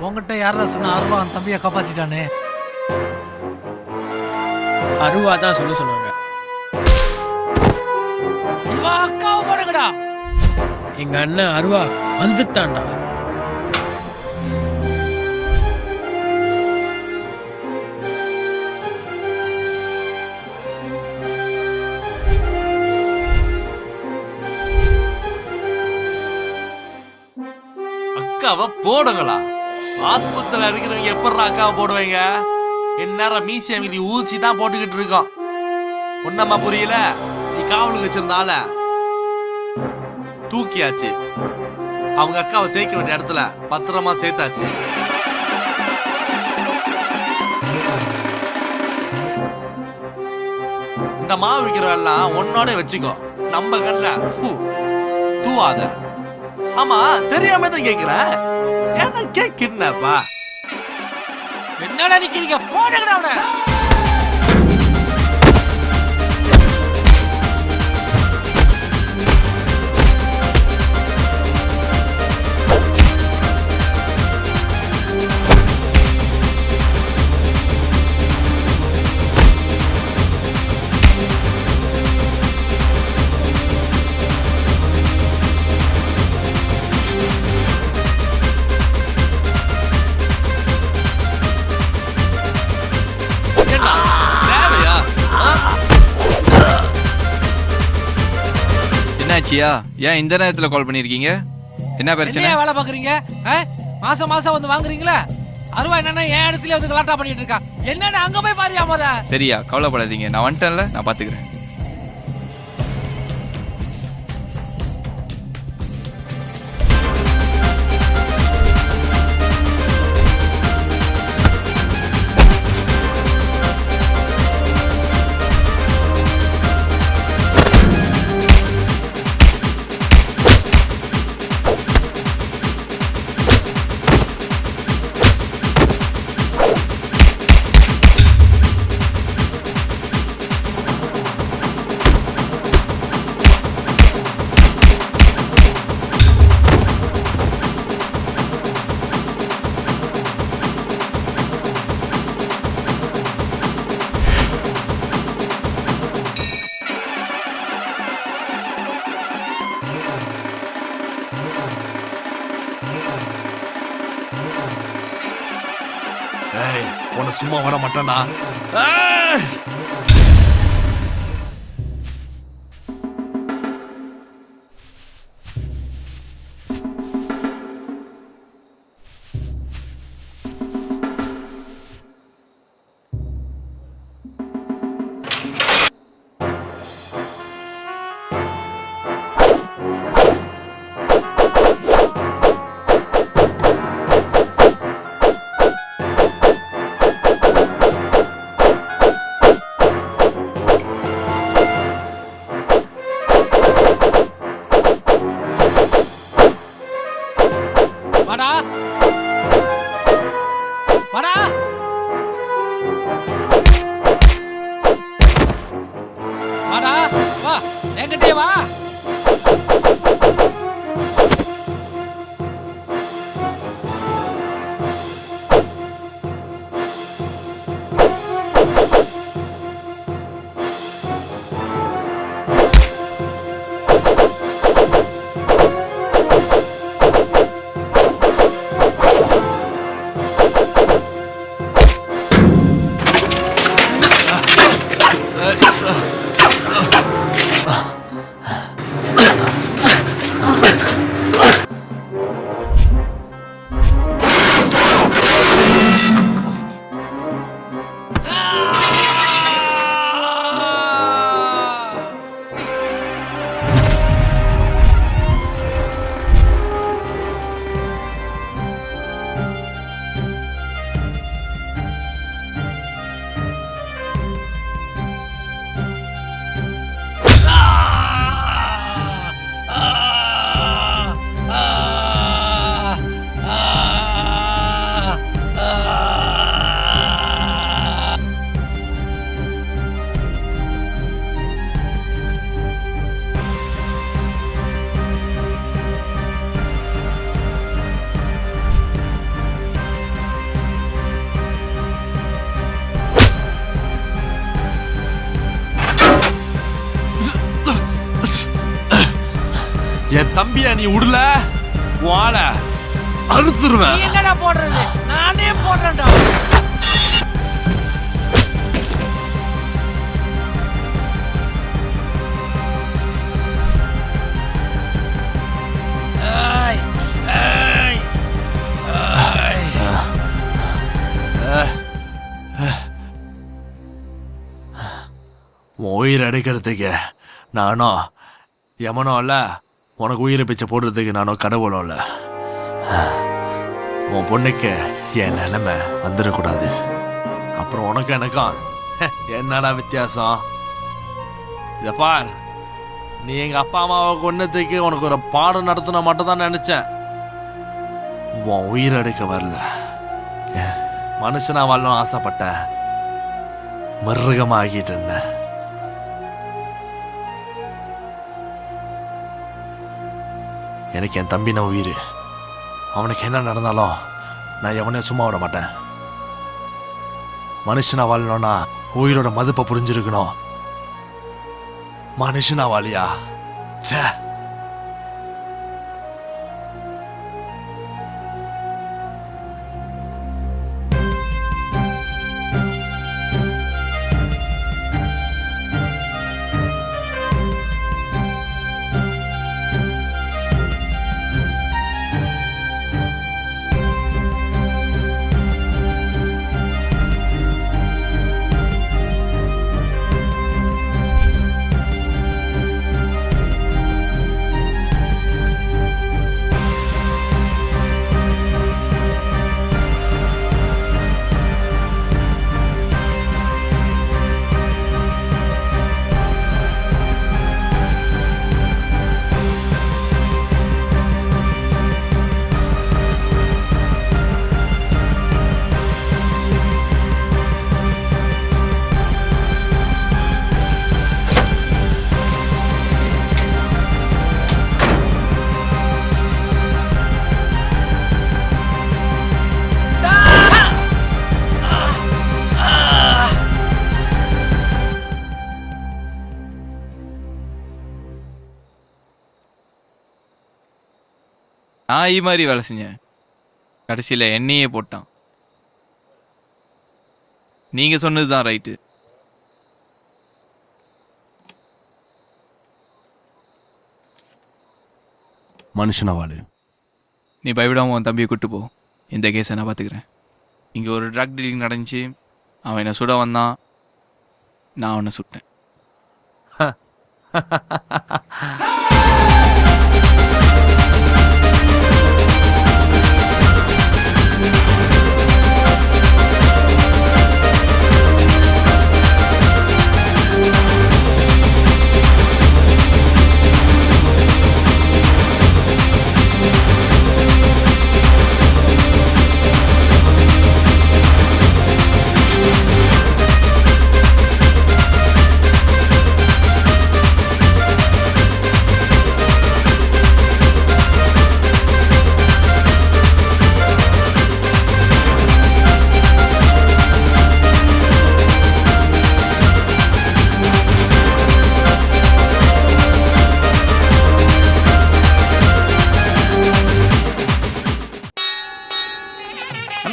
உங்ககிட்ட யாரா சொன்ன அருவா அவன் தம்பியை காப்பாத்திட்டானே? அருவா தான் சொல்ல சொன்னாங்க. இவன் அக்காவை போடுங்கடா. எங்க அண்ணன் அருவா வந்துட்டான்டா. அக்காவை போடுங்களா? ஆஸ்பத்திரியில் இருக்கிறவங்க எப்படா அக்காவை போடுவீங்க? எந்நேரம் மீசிய மீதி ஊசி தான் போட்டுக்கிட்டு இருக்கோம். ஒன்னம்மா புரியல? நீ காவலுக்கு வச்சிருந்தால தூக்கியாச்சு. அவங்க அக்காவை சேர்க்க வேண்டிய இடத்துல பத்திரமா சேர்த்தாச்சு. இந்த மாவு விற்கிறவெல்லாம் ஒன்னோட வச்சுக்கோ. நம்ம கண்ல தூவாத. ஆமா தெரியாம தான் கேக்குற. ஏன்னா கேக்குறப்பா. என்னடா நிக்கிறீங்க? போடுங்கடா அவனை. என்னாச்சியா? ஏன் இந்த நேரத்துல கால் பண்ணிருக்கீங்க? என்ன பிரச்சனை? என்ன வேலை பாக்குறீங்க? மாசம் மாசம் வந்து வாங்குறீங்களா? அருவா என்னன்னா என் இடத்துல வந்து கலாட்டா பண்ணிட்டு இருக்கா. என்னன்னு அங்க போய் பாரியா மொத. சரியா, கவலைப்படாதீங்க, நான் வந்துட்டேன்ல, நான் பாத்துக்கிறேன். உன்னை சும்மா வர மாட்டேனா? வாடா. வாடா வா, என்கிட்டே வா. என் தம்பியா நீ உடல வாழ அறுத்துருவேன். நீ என்னடா போடுறது? நானே போடுறேன்டா. உயிர் எடுக்கிறதுக்கு நானும் எமனும் இல்லை, உனக்கு உயிரை பிச்சை போடுறதுக்கு நானும் கடவுளும் இல்லை. உன் பொண்ணுக்கு என் நிலைமை வந்துடக்கூடாது. அப்புறம் உனக்கு எனக்கும் என்னடா வித்தியாசம்? இதை பார், நீ எங்கள் அப்பா அம்மாவை கொன்னதுக்கு உனக்கு ஒரு பாடம் நடத்தின மட்டும் தான் நினச்சேன். உன் உயிரை எடுக்க வரல. மனுஷனா வாழணும் ஆசைப்பட்டேன், மிருகமாக ஆகிட்டு இருந்தேன். எனக்கு என் தம்பி நான் உயிர். அவனுக்கு என்ன நடந்தாலும் நான் எவனையும் சும்மா விட மாட்டேன். மனுஷனா வாழணும்னா உயிரோட மதிப்பை புரிஞ்சிருக்கணும். மனுஷனா வாழியா சே. நாய் மாதிரி வேலை செஞ்சேன், கடைசியில் என்னையே போட்டான். நீங்க சொன்னது தான் ரைட்டு. மனுஷனா வாழு. நீ பயவிடாம உன் தம்பியை கூட்டு போ. இந்த கேஸை நான் பார்த்துக்கிறேன். இங்கே ஒரு ட்ரக் டீலிங் நடந்துச்சு, அவன் என்னை சுட வந்தான், நான் அவனை சுட்டேன்.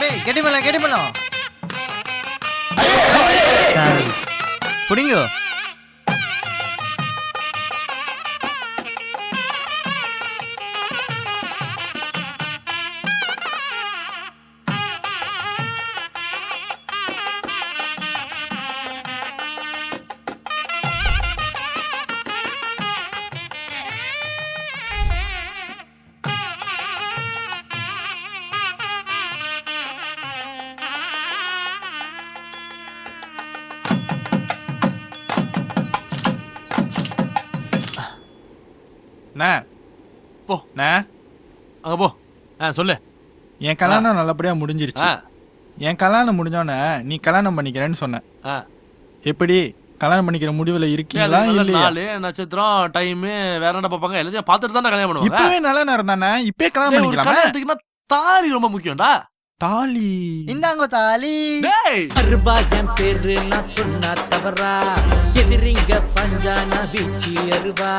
தம்பி கெட்டி பண்ணலாம் புடிங்கோ போ அங்க போ சொல்லு. என் கல்யாணம் நல்லபடியா முடிஞ்சிருச்சு. என் கல்யாணம் முடிஞ்சோடனே நீ கல்யாணம் பண்ணிக்கிறேன்னு சொன்ன. எப்படி கல்யாணம் பண்ணிக்கிற முடிவுல இருக்கீங்களா இல்லையா? நாலு நட்சத்திரம் டைம் வேற என்ன பார்ப்பாங்க எல்லாத்தையும் பார்த்துட்டு தான் கல்யாணம் பண்ணுவாங்க. இப்பவே நல்ல நேரம் தானே, இப்பவே கல்யாணம் பண்ணிக்கலாமா? கல்யாணத்துக்குன்னா தாலி ரொம்ப முக்கியம்டா. தாலி இந்தாங்க தாலி. அருவா என் பேரு நான் சொன்னா தவறா, எதிரிங்க பஞ்சானா வீச்சு அருவா,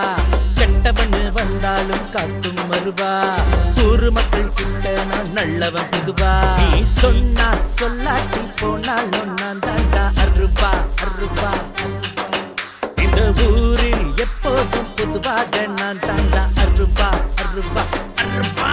கெட்டவனு வந்தாலும் காத்தும் மறுவா, ஊரு மக்கள் கிட்ட நான் நல்லவன் இதுவா, நீ சொன்னா சொல்லாட்டி போனாலும் நான் தாண்டா அருவா அருவா. இந்த ஊரில் எப்போதும் பொதுவாக நான் தாண்டா அருவா அருவா அருவா.